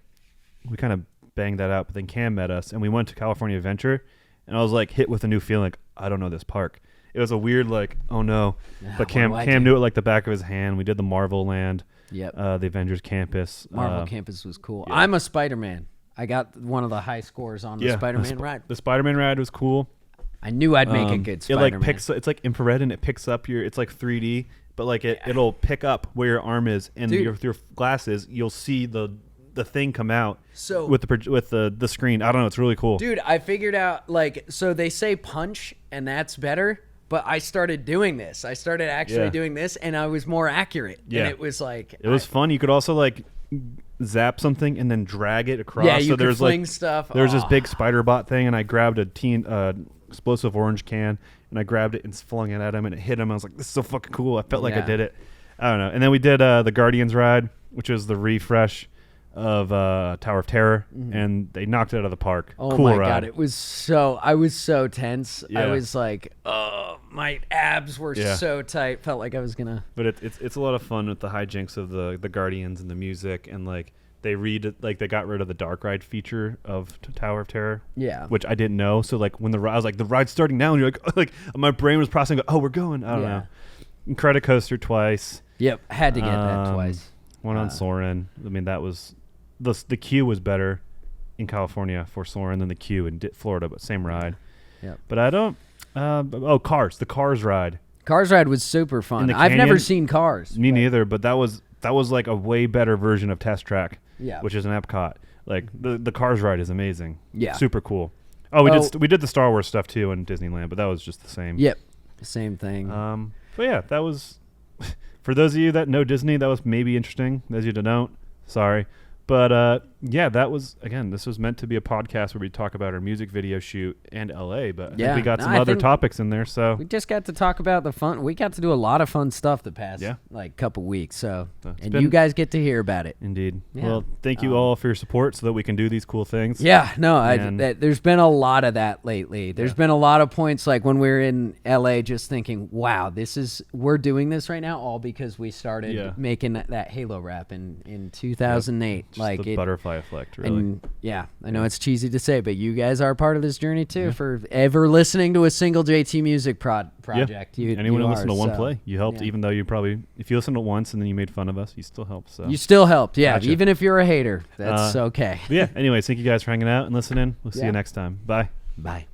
Speaker 2: we kind of banged that out. But then Cam met us, and we went to California Adventure. And I was like hit with a new feeling. Like, I don't know this park. It was a weird like, oh no. But Cam knew it like the back of his hand. We did the Marvel Land.
Speaker 1: Yep.
Speaker 2: The Avengers Campus.
Speaker 1: Marvel Campus was cool.
Speaker 2: Yeah.
Speaker 1: I'm a Spider-Man. I got one of the high scores on the Spider-Man ride.
Speaker 2: The Spider-Man ride was cool.
Speaker 1: I knew I'd make a good Spider-Man.
Speaker 2: It like it's like infrared and it picks up it's like 3D, but like it'll pick up where your arm is, and your glasses you'll see the thing come out with the screen. I don't know, it's really cool.
Speaker 1: Dude, I figured out so they say punch and that's better, but I started doing this. I started actually doing this and I was more accurate. Yeah. And it was like
Speaker 2: it was fun. You could also like zap something and then drag it across.
Speaker 1: Yeah, you could fling stuff.
Speaker 2: There's this big spider bot thing, and I grabbed a explosive orange can and I grabbed it and flung it at him and it hit him. I was like, this is so fucking cool. I felt like I did it. I don't know. And then we did the Guardians ride, which is the refresh of Tower of Terror, and they knocked it out of the park.
Speaker 1: Oh
Speaker 2: cool
Speaker 1: my
Speaker 2: ride.
Speaker 1: God, I was so tense. Yeah. I was like, oh, my abs were so tight. Felt like I was gonna.
Speaker 2: But it's a lot of fun with the hijinks of the Guardians and the music, and like they got rid of the dark ride feature of Tower of Terror.
Speaker 1: Yeah,
Speaker 2: which I didn't know. So like when I was like, the ride's starting now, and you're like my brain was processing. Oh, we're going. I don't know. And Credit Coaster twice.
Speaker 1: Yep, had to get that twice.
Speaker 2: One on Soarin'. I mean, that was. The queue was better in California for Soarin' than the queue in Florida, but same ride.
Speaker 1: Yeah.
Speaker 2: But I don't. Cars. The Cars ride.
Speaker 1: Cars ride was super fun. I've never seen Cars.
Speaker 2: Me neither. But that was like a way better version of Test Track.
Speaker 1: Yeah.
Speaker 2: Which is an Epcot. Like the Cars ride is amazing.
Speaker 1: Yeah.
Speaker 2: Super cool. Oh, we did the Star Wars stuff too in Disneyland, but that was just the same.
Speaker 1: Yep. Same thing.
Speaker 2: But yeah, that was for those of you that know Disney, that was maybe interesting. Those of you that don't, sorry. But that was, again, this was meant to be a podcast where we talk about our music video shoot and LA, but I think we got some other topics in there. So
Speaker 1: we just got to talk about the fun. We got to do a lot of fun stuff the past couple weeks. So you guys get to hear about it.
Speaker 2: Indeed. Yeah. Well, thank you all for your support so that we can do these cool things.
Speaker 1: Yeah, no, there's been a lot of that lately. There's been a lot of points like when we were in LA just thinking, wow, we're doing this right now all because we started making that Halo rap in 2008.
Speaker 2: Like the butterfly effect, really.
Speaker 1: And I know it's cheesy to say, but you guys are part of this journey too. For ever listening to a single JT Music project,
Speaker 2: anyone who listened to one play, you helped. Even though if you listened to it once and then you made fun of us, you still helped. So
Speaker 1: you still helped, gotcha. Even if you're a hater, that's okay.
Speaker 2: Anyways, thank you guys for hanging out and listening. We'll see you next time. Bye.
Speaker 1: Bye.